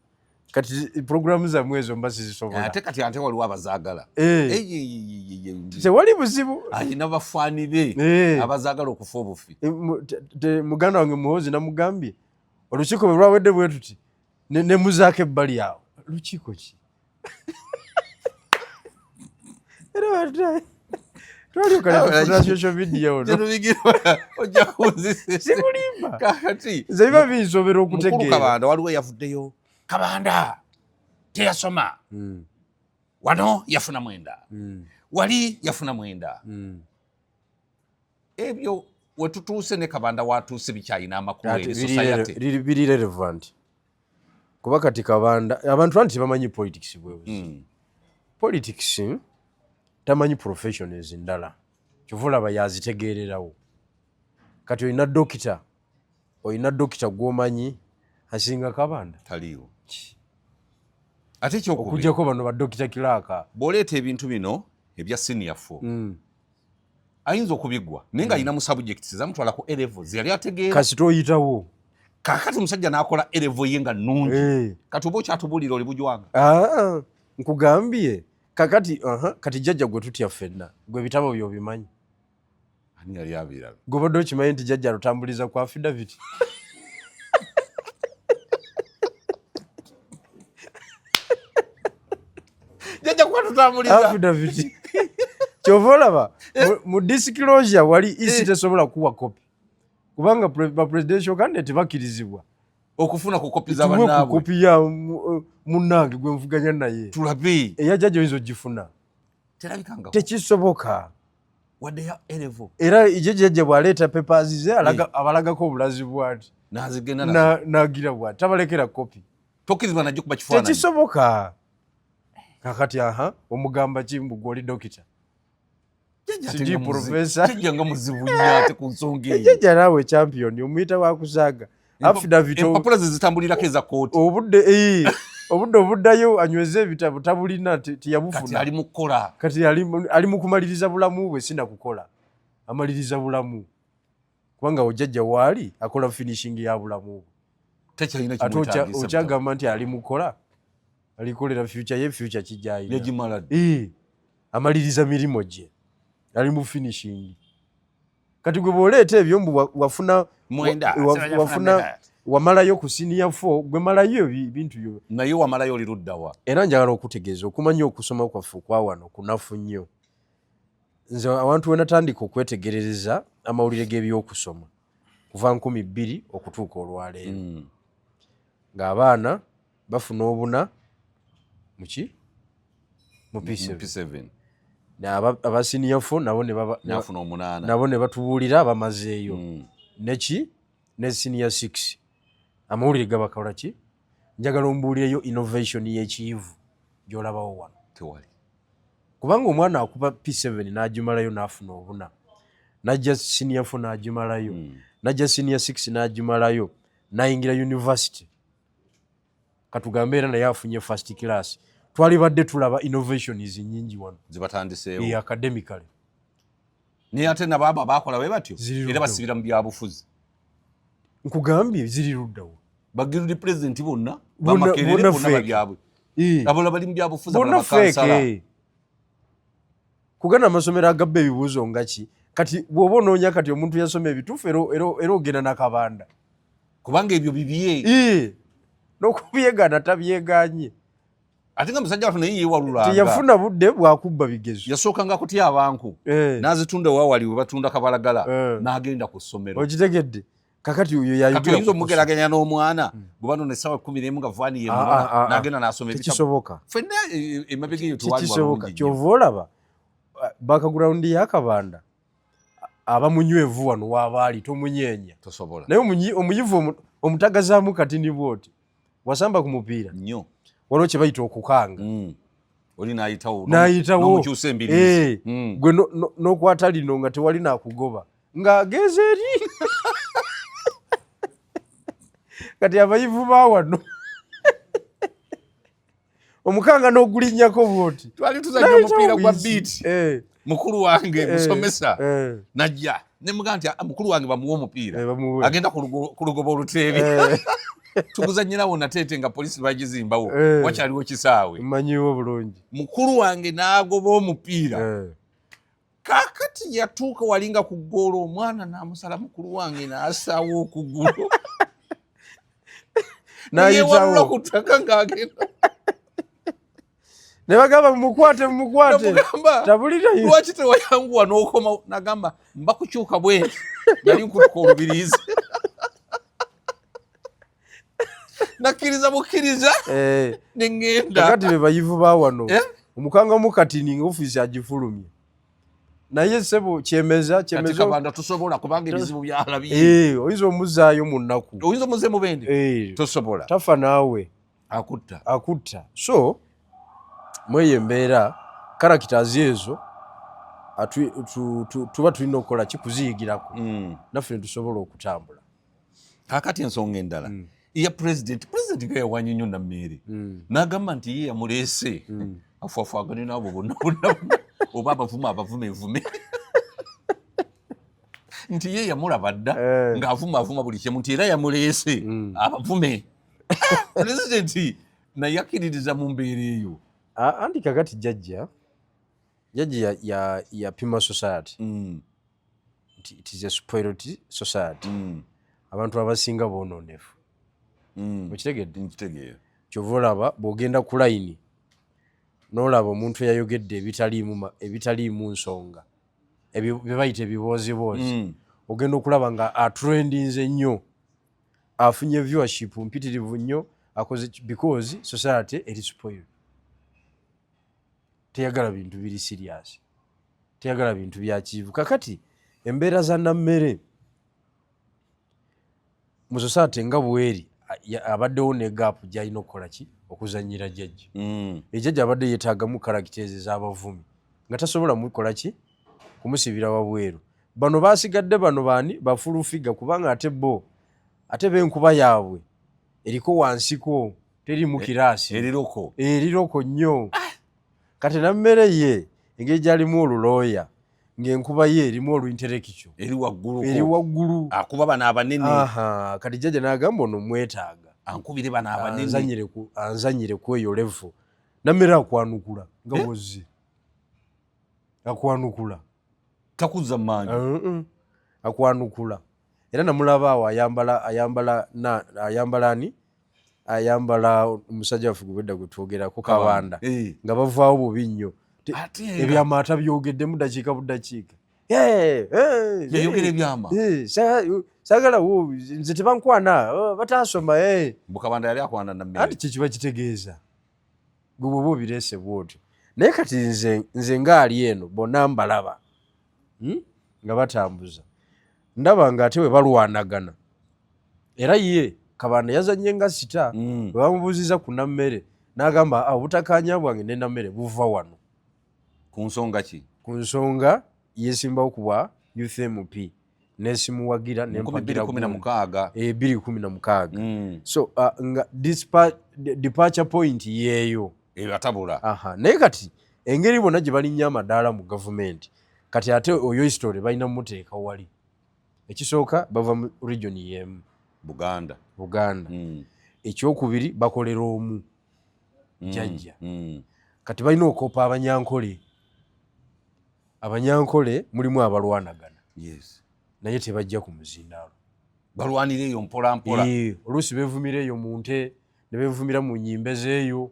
S1: kati programu zammwe ezo mba sizisobola
S2: ate waliwo abazaagala
S1: tewali buzibu
S2: alina bafaani be abazaagala okufa obufi.
S1: Muganda wange Muhoozi namugambye olukiiko bwe lwawedde bwe tuti ne muzaako ebbali awo lukiiko ki twaliokalekufuna social media ono simulimba
S2: kakati
S1: nze biba binsobera okutegeera.
S2: Kabanda waliwo yavuddeyo Kabanda teyasoma wano yafuna mwenda wali yafuna mwenda ebyo wetutuuse ne Kabanda watuuse bikyalina amakulu eri society
S1: biri relevant kuba kati Kabanda abantu banti bamanyi politics bwebuzi politics tamanyi professionals ndala kivulaba yazitegeererawo kati oyina dokita gwomanyi asinga Kabanda
S2: taliiwo ate kyokubiri
S1: okujjako bano badokita Kiraaka
S2: bw'oleeta ebintu bino ebya senior 4 ayinza okubiggwa naye nga alina mu subjects zamutwalako A-levels yali ategeera
S1: kasita oyitawo
S2: kakati omusajja n'akola A-level ye nga nnungi kati oba okyatubuulira oli bujwanga
S1: nkugambye kakati kati jjajja gwe tutya ffenna gwe bitabo byo obimanyi
S2: ani yali abiraba
S1: gobadde okimanyi nti jjajja alutambuliza ku affidavit
S2: jjajja kuba tutambuliza
S1: affidavit kyova olaba mu disclosure wali isi tesobola kuwa kopi kubanga ba presidential candidate bakkirizibwa
S2: okufuna ku kopi z'abannaabwe
S1: kopi ya munnange gwe nvuganya naye
S2: tulabe
S1: eya jjajja oyinza ogifuna
S2: terabikanga
S1: tekisoboka
S2: wadde ya A-level
S1: era jjajja bw'aleeta papers ze abalagako obulazi bwati
S2: nazigenda
S1: nagira bwati tabalekera kopi
S2: tokkirizibwa najjo kuba kifaananyi
S1: tekisoboka kakati omugamba kimbu gwoli dokita sidi profesa
S2: jjajja nga muzibu nnyo ate ku nsonga eyo
S1: jjajja naawe champion omuyita wakusaaga affidavit
S2: empapula ze zitambulirako eza kooti
S1: obudde obuddayo anyweze ebitabo tabulina tiyabufuna
S2: kati ali mu kukola
S1: kati ali mu kumaliriza bulamu bwe sinakukola amaliriza bulamu kubanga ojjajja waali akola finishing ya bulamu
S2: tekyalina
S1: ate okyagamba nti ali mukola alikolera future ye future kijayina
S2: yagimala
S1: amaliriza mirimo gye ali mu finishing kati gwe bw'oleeta ebyo mbu wafuna wamalayo ku senior 4 gwe malayo ebintu byo
S2: naye wamalayo oli luddawa
S1: era njagala okutegeeza okumanya okusoma kwaffe kwa wano kunafu nnyo nze awantu we natandika okwetegerereza amawulire g'ebyokusoma kuva 2000 okutuuka olwaleero ng'abaana bafuna obuna muki mu P7 aba senior 4 nabo ne batubuulira bamazeeyo neki ne senior 6 amawulire gabakola ki njagala ombuulireyo innovation y'ekiyivu gy'olabawo wano
S2: tewali
S1: kubanga omwana akuba P7 n'agimalayo n'afuna obuna najja senior 4 n'agimalayo najja senior 6 n'agimalayo n'ayingira university katugambe era naye afunye first class twali badde tulaba innovations nyingi wano
S2: zibatandiseewo
S1: academically
S2: naye ate nabaaba baakola bwe batyo era basibira mu byabufuzi
S1: nkugambye ziri luddawo
S2: bagirudi president bonna bamakerere bonna babyabwe abola bali mu byabufuzi
S1: bonna fake kugana amasomero agabba ebibuuzo nga ki kati bw'oba onoonya kati omuntu yasoma ebituufu era ogenda nakabanda
S2: kubanga ebyo bibye
S1: n'okubyegana tabyeganye
S2: ate nga musajja watu naye yeewalulanga
S1: teyafuna budde bwakubba bigezo
S2: yasookanga kutya abantu n'azitunda ewawali we batunda kabalagala n'agenda ku ssomero
S1: okitegedde kakati oyo
S2: oyinza omugeraganya n'omwana bwe bano nessawa 11 nga vaani ye n'agenda n'asoma ebitabo
S1: tekisoboka
S2: ffenna emabega eyo tewali
S1: kyova olaba background y'akabanda abamunywevu wano waabaali tomunyeenya
S2: tosobola
S1: naye omuyivu omutagazaamu katini bwoti wasamba ku mupiira
S2: nnyo
S1: waliwo kye bayita okukanga
S2: oli n'ayitawo
S1: n'omukyusa embirizi gwe n'okwata lino nga tewali nakugoba ng'ageze eri kati abayivu bawano omukanga n'ogulinnyako bwoti
S2: twali tuzajja omupiira gwa biiti mukulu wange musomesa najja nemuga nti mukulu wange bamuwa omupiira agenda ku lugoba oluteebi tuguzanyirawo nateete nga polisi bagizimbawo wakyaliwo kisaawe
S1: mmanyiwo bulungi
S2: mukulu wange n'agoba omupiira kakati yatuuka walinga ku ggoolo omwana n'amusala mukulu wange n'asaawo okugulu nayewalula ku ttaka ng'agenda
S1: ne bagamba mumukwate tabulira
S2: lwaki tewayanguwa n'okoma nagamba mba kukyuka bwenti yali nkutuka olubiriizi nakkiriza bukkiriza neŋŋenda
S1: kakati be bayivu bawano omukanga mukatini nga ofiisi agifulumye naye sebo kyemeza
S2: kabanda tosobola kubanga ebizibu byalabye
S1: oyinza omuzaayo mu nnaku
S2: oyinza omuze mu bende tosobola
S1: tafa naawe akutta so mweyo embeera characters ezo tuba tulina okukola kikuziyigirako naffe ne tusobola okutambula.
S2: Kakati ensonga endala iya president nga yawanye nnyo Nammeere n'agamba nti ye yamuleese afuafuagane n'abo bonna oba abavume nti ye yamulaba dda ng'avuma buli kyemu nti era yamuleese abavume. President naye akkiririza mu mbeera eyo.
S1: Anti kakati jjajja yapima society nti it is a spoiled society. Abantu abasinga bononefu.
S2: Nkitegedde.
S1: Kyova olaba bw'ogenda ku layini n'olaba omuntu eyayogedde ebitaliimu nsonga bye bayita ebibooziboozi, ogenda okulaba nga atrendinze nnyo, afunye viewership mpitirivu nnyo, akoze because society eri spoiled. Teyagala bintu biri serious, teyagala bintu bya kivu. Kakati embeera za Nammeere mu society nga bweri abaddewo ne gap gy'alina okukola ki okuzannyira jjajja. Ejjajja abadde yeetaagamu characters ez'abavumi nga tasobola mukola ki kumusibira wabweru. Bano baasigadde bano baani bafulufiga kubanga ate b'enkuba yaabwe eriko wansiko teri mu kiraasi eriroko nnyo. Kati Nammeere ye engeri gy'alimu olulooya ng'enkuba ye erimu oluintellectual eri waggulu
S2: akuba bano abanene.
S1: Kati jjajja n'agamba ono mwetaaga
S2: ankubire bano abanene
S1: anzanyire ku eyo level. Nammeere akwanukula nga bwozzi akwanukula
S2: takuza maanyi
S1: akwanukula. Era namulaba awo ayambala omusajja waffe gwedda gwe twogerako Kabanda nga bavaawo bubi nnyo. Ebyama atabyogedde dakiika budakiika.
S2: Yayogera ebyama
S1: saagala nze tebankwana bataasoma.
S2: Kabanda yali akwana Nammeere.
S1: Anti kyekiba kitegeeza gwe bwoba obireese bwotyo. Naye kati nze ng'ali eno bonna mbalaba nga batambuza, ndaba ng'ate we balwanagana. Era ye Kabanda yazannye nga sita bwe bamubuuziza ku Nammeere n'agamba obutakkaanya bwange ne Nammeere buva wano.
S2: Ku nsonga ki?
S1: Ku nsonga yeesimbawo ku bwa Youth MP n'esimuwagira n'empagira 2016. So nga departure point yeeyo
S2: atabula.
S1: Naye kati engeri bonna gye balinnya amadaala mu gavumenti kati ate oyo history balina muteeka wali. Ekisooka bava mu region y'emu Buganda. Ekyokubiri bakolera omu jjajja. Kati balina okoopa abanyankole mulimu abalwanagana naye tebajja ku muzindaalo.
S2: Balwanira eyo mpolampola.
S1: Oluusi beevumira eyo mu nte ne beevumira mu nnyimbe zeeyo,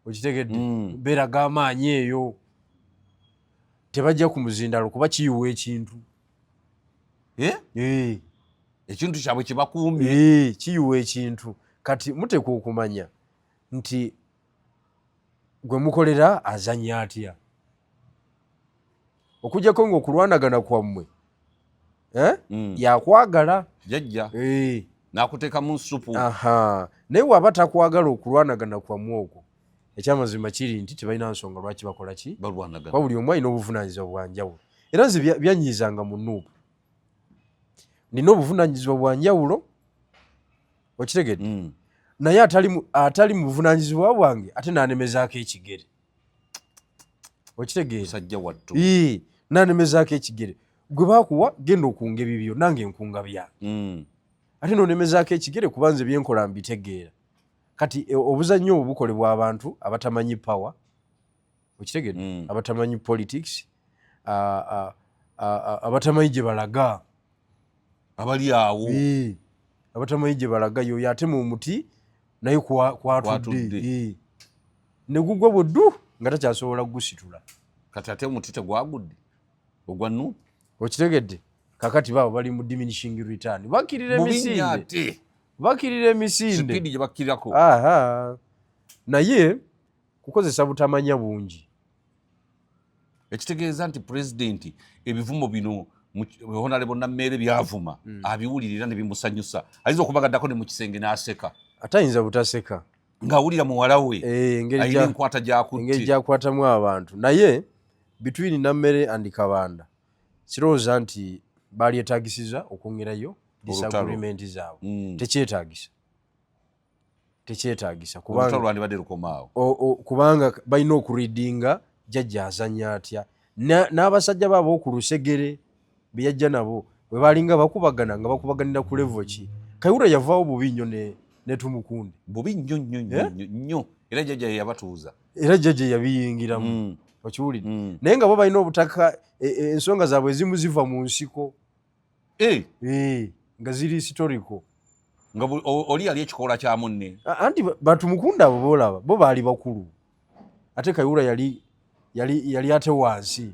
S1: okitegedde beeraga amaanyi eyo. Tebajja ku muzindaalo kuba kiyiwa ekintu.
S2: Ekintu kyabwe kye bakuumye
S1: kiyiwa ekintu. Kati muteekwa okumanya nti gwe mukolera azannya atya. Okujjako ng'okulwanagana kwammwe yakwagala
S2: jjajja n'akuteeka mu nsupu.
S1: Naye bw'aba takwagala okulwanagana kwammwe okwo, ekyamazima kiri nti tebalina nsonga lwaki bakola ki
S2: balwanagana.
S1: Buli omu alina obuvunaanyizibwa bwa njawulo. Era nze byanyiizanga mu Nuupu. Nina obuvunaanyizibwa bwa njawulo, okitegedde, naye atali mu buvunaanyizibwa bwange ate n'anemezaako ekigere. Okitegeera
S2: musajja wattu
S1: n'anemezaako ekigere. Gwe baakuwa genda okunga ebibyo nange nkunga byange. Ate n'onemezaako ekigere kuba nze byenkola mbitegeera. Kati obuzannyo obwo bukolebwa abantu abatamanyi power, okitegedde, abatamanyi politics, abatamanyi gye balaga,
S2: abali awo
S1: abatamanyi gye balaga. Yoyo atema omuti naye kwatudde ne gugwa buddu nga takyasobola kugusitula.
S2: Kati ate omuti tegwagudde ogwa Nuupu,
S1: okitegedde. Kakati baabo bali mu diminishing return, bakirira emisinde
S2: sipidi gye bakkirako.
S1: Naye kukozesa butamanya bungi.
S2: Ekitegeeza nti pulezidenti ebivumo bino Honorable Nammeere byavuma abiwulirira ne bimusanyusa. Ayinza okubagaddako ne mu kisenge n'aseka.
S1: Atayinza butaseka
S2: ng'awulira muwala we ayina enkwata gy'akutte,
S1: engeri gy'akwatamu abantu. Naye between Nammere and Kabanda sirowooza nti balyetaagisiza okwongerayo disagreement zaabwe. Tekyetaagisa kubanga balina okuridinga jjajja azanya atya n'abasajja baabo oku Lusegere be yajja nabo bwe balinga bakubagana nga bakubaganira ku level ki. Kayihura yavaawo bubi nnyo ne Tumukunde,
S2: bubi nnyo era jjajja yabatuuza,
S1: era jjajja yabiyingiramu. Okiwulidde? Naye nga bo balina obutaka ensonga zaabwe ezimu ziva mu nsiko nga ziri historical.
S2: Nga oli yali ekikoola kya munne.
S1: Anti Batumukunda abo boolaba bo baali bakulu, ate Kayihura yali ate wansi,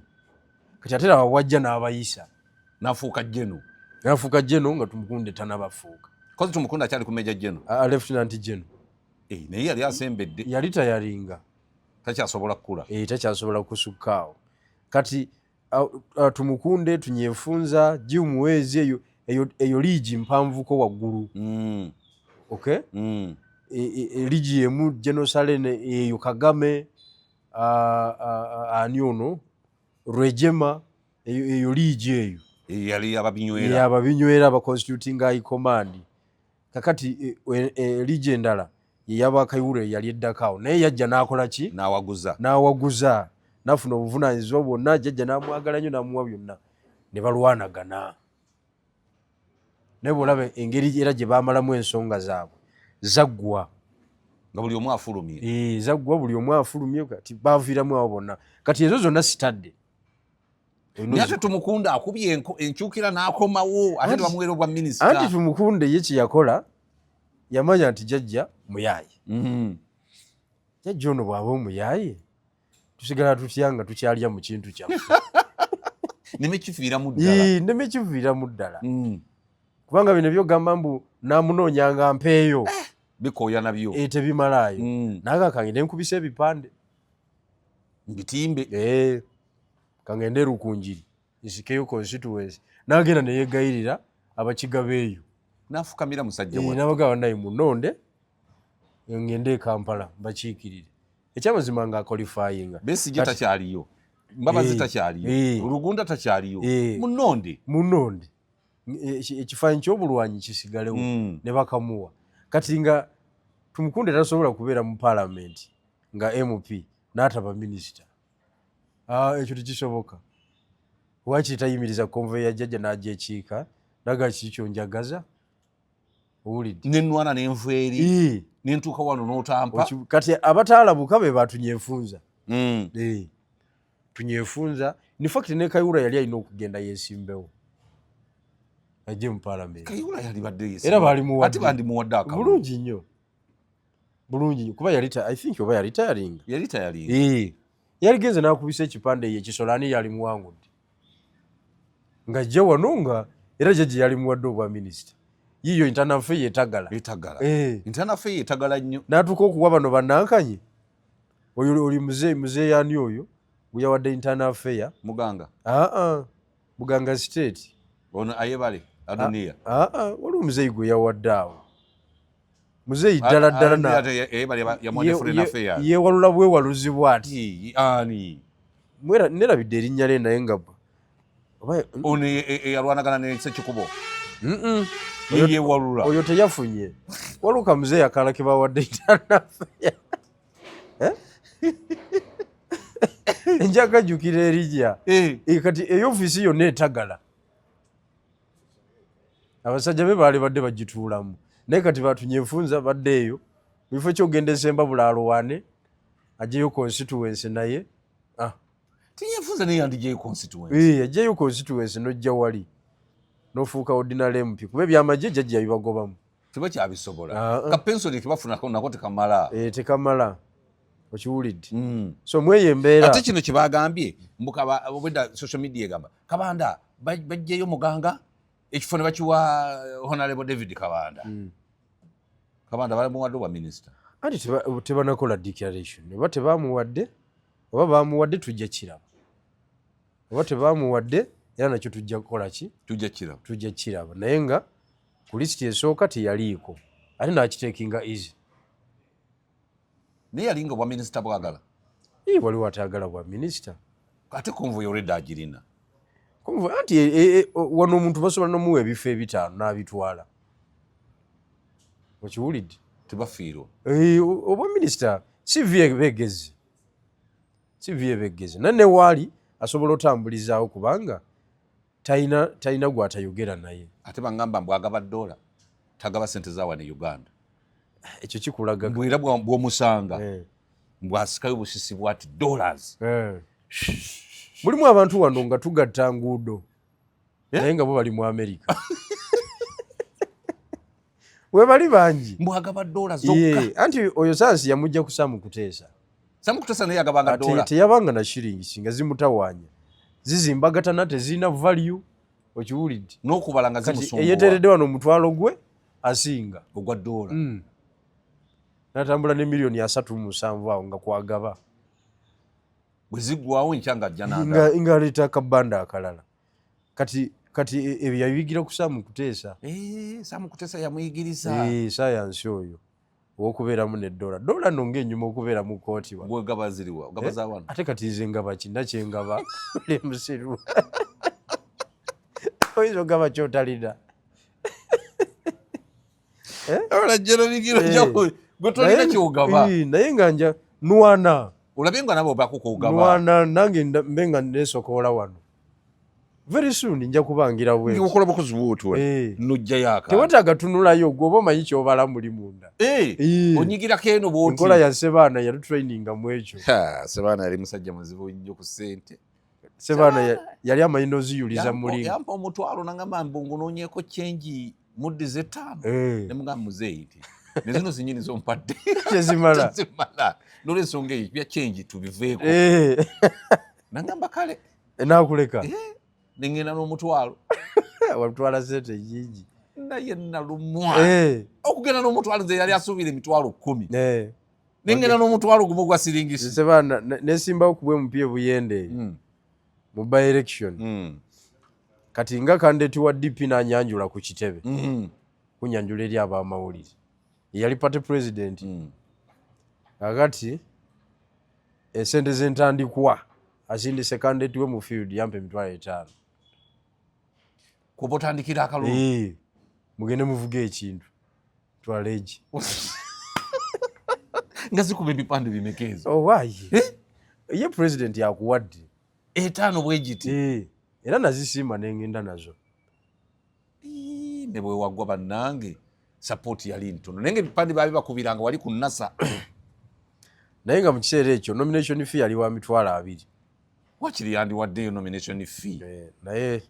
S1: kati ate aba wajja n'abayisa
S2: n'afuuka
S1: jeno nga Tumukunde tanabafuuka.
S2: Kozi Tumukunde akyali ku Major General,
S1: Lieutenant General.
S2: Naye yali asembedde,
S1: yali tayalinga,
S2: takyasobola kukula,
S1: takyasobola kusukkaawo. Kati Tumukunde tunyefunza gimuweezi eyo liigi mpanvuko waggulu. Okay? Liigi emu Genosalene eyo Kagame, ani ono Rwejema, eyo liigi eyo
S2: yali
S1: ababinywera aba constituting high command. Kakati liigi endala yeyaba Kayihura yali eddakaawo, naye yajja n'akola ki? N'awaguza n'afuna obuvunaanyizibwa bwonna, jjajja n'amwagala nnyo n'amuwa byonna, ne balwanagana. Naye bw'olaba engeri era gye baamalamu ensonga zaabwe zaggwa
S2: nga buli omu afulumye.
S1: Zaggwa buli omu afulumye, kati baaviiramu abo bonna. Kati ezo zonna sitadde.
S2: Naye ate Tumukunde akubye enkyukira n'akomawo, ate bamuweera obwa minisita.
S1: Anti Tumukunde ye kye yakola, yamanya nti jjajja muyaaye. Jjajja ono bw'aba omuyaaye tusigala tutya nga tukyalya mu kintu kyaffe.
S2: Nemekiviiramu ddala.
S1: Kubanga bino byogamba mbu naamunoonyanga mpeeyo
S2: bikooya nabyo
S1: tebimalaayo. Naaga kangende nkubisa ebipande
S2: bitimbe,
S1: kangende Rukunjiri nsikeyo constituency, n'agenda ne yeegayirira abakiga eyo,
S2: n'afukamira musajja we
S1: n'abagamba naye munonde ngende e Kampala bakiikirire. Ekyamazima nga akolifayinga.
S2: Besigye takyaliyo, Mbabazi takyaliyo, Rugunda takyaliyo, munonde ekifaananyi ky'obulwanyi kisigalewo ne bakamuwa. Kati nga Tumukunde tasobola kubeera mu Parliament nga MP n'ataba minisita, ekyo tekisoboka. Waakiri tayimiriza konvoyi ya jjajja n'agyekiika naga kikyo njagaza, owulidde, n'ennwana n'enveeri n'entuuka wano n'otampa.
S1: Kati abataalabuka be batunyefunza, tunyefunza. In fact ne Kayihura yali alina okugenda yeesimbewo ajje mu Parliament.
S2: Kayihura yali badde yeesimbewo
S1: era baalimuwadde,
S2: ate bandimuwadde akalulu
S1: bulungi nnyo kuba I think oba yali tayalinga. Yali genze n'akubisa ekipande ye Kisola ani yali muwangudde nga ajja wano nga era jjajja yali muwadde obwa minisita. Yiyo internal affair etagala.
S2: Internal affair etagala nnyo.
S1: N'atuuka okuwa bano bannankanye. Oyo oli muzeeyi yani oyo gwe yawadde internal affair. Buganga State.
S2: Ono Ayebale Adoniya.
S1: Waliwo omuzeeyi gwe yawadde awo. Muzeeyi ddala yeewalula bwewaluzibwa ati. Nerabidde erinnya lye naye nga
S2: ono eyalwanagana ne Ssekikubo. Yeewalula.
S1: Oyo teyafunye. Waluka muzeeyi akalala ke bawadde internal affair. Njakajjukira erinnya. Kati ey'ofiisi yonna etagala. Abasajja be baali badde bagituulamu. Naye kati batunyefunza badde eyo mu kifo ky'ogenda esemba bulaalo wane ajjeyo constituency naye.
S2: Tinyefunza naye yandijeyo constituency.
S1: Ajjeyo constituency n'ojja wali n'ofuuka ordinary MP kuba ebyamagye jjajja bibagobamu.
S2: Tebakyabisobola. Kapensoni kebafuna nako tekamala.
S1: Tekamala. Okiwulidde. So mweye embeera.
S2: Ate kino kye bagambye obwedda social media egamba Kabanda bajjeyo muganga ekifo ne bakiwa Honorable David Kabanda. Kabanda balamuwadde obwa minisita.
S1: Anti tebanakola declaration. Oba tebamuwadde oba bamuwadde tujja kiraba. Oba tebamuwadde era nakyo tujja kukola ki? Tujja kiraba. Naye nga ku lisiti esooka teyaliiko. Ate n'akiteekinga easy.
S2: Naye yalinga obwa minisita bwagala.
S1: Waliwo atagala bwa minisita.
S2: ate konvoyi already agirina
S1: anti wano omuntu basobola nomuwa ebifo ebitaano n'abitwala okiwulidde
S2: tebafiirwa
S1: obwa minisita si begezi naye newaali asobola otambulizaawo kubanga talina gwatayogera naye
S2: ate bangamba mbwagaba $, tagaba sente zawane Uganda
S1: ekyo kikulaga
S2: bwera bwomusanga mbwasikayo busisi bwati $.
S1: mulimu abantu wano nga tugatta nguudo naye nga bo bali mu America we bali bangi
S2: mbwagaba $. Zokka
S1: anti oyo saansi yamujja ku Sam Kuteesa
S2: naye yagabanga $.
S1: teyabanga na shiringisi nga zimutawaanya zizimbagatana tezirina value okiwulidde
S2: n'okubala nga zimusumbuwa
S1: eyeteredde wano omutwalo gwe asinga
S2: ogwa $.
S1: natambula ne miliyoni 37 awo nga kwagaba
S2: bwe ziggwawo nkyanga ajja
S1: nga aleeta akabanda akalala kati ebyo yabiyigira ku Sam Kuteesa
S2: Sam Kuteesa yamuyigiriza
S1: sayansi oyo owokubeeramu ne $. No ng'enyuma okubeera mu kooti
S2: gwegaba ziriwa ogaba za wano
S1: ate kati nze ngaba kinna kyengaba emusiru oyinza ogaba kyotalina
S2: gwetolina kyogaba
S1: naye nga nja nwana
S2: olabye nga nabo obakukogaba
S1: nwana nange mbe nga nesokoola wano very soon nja kubangira
S2: bweokola bukozi bwotwa nojjayo akantu
S1: tewetaaga tunulayo gwe oba omanyi kyobala muli munda
S2: onyigirako eno bwoti
S1: enkola ya Sebaana yalutraininga mu ekyo
S2: Sebaana yali musajja muzibu nnyo ku ssente
S1: Sebaana yali amanyi n'oziyuliza mulinga
S2: yampa omutwalo nangamba mbungu noonyeeko kyengi muddi ze 5 ne mugamba muzeeyi ti ne zino zinyini zompadde
S1: tezimala
S2: n'olwensonga eyo bya kyengi tubiveeko nangamba kale
S1: naakuleka
S2: nengenda n'omutwalo
S1: watwala sente nyingi
S2: naye nalumwa okugenda n'omutwalo nze yali asuubira emitwalo 10 nengenda n'omutwalo gumu gwa siringisi
S1: Sebaana nesimbawo kubwe mupye buyende mu by election kati nga kandidate wa DP n'anyanjula ku kitebe kunyanjula eri ab'amawulire yali party president kakati esente zentandikwa asindise candidate we mu field yampa emitwalo 5
S2: kuba otandikira akalulu
S1: mugende muvuge ekintu twaleegi
S2: nga zikuba ebipande bimekeezo
S1: owaayi ye president yakuwadde
S2: 5 bwegiti
S1: era nazisiima nengenda nazo
S2: ne bwe waggwa bannange support yali ntono naye nga ebipande baabi bakubiranga wali ku NASA
S1: naye nga mu kiseera ekyo nomination fee yali wa $20
S2: wakiri yandiwaddeyo nomination fee
S1: naye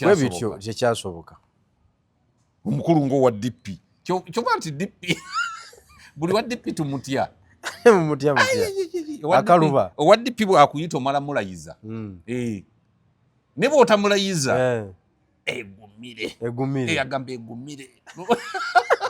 S1: bwebityo tekyasoboka
S2: omukulu ng'owa DP kyoba nti DP buli wa DP tumutya
S1: mumutya akaluba
S2: owa DP bwakuyita omala mulayiza ne bw'otamulayiza egumire
S1: egumire
S2: agamba egumire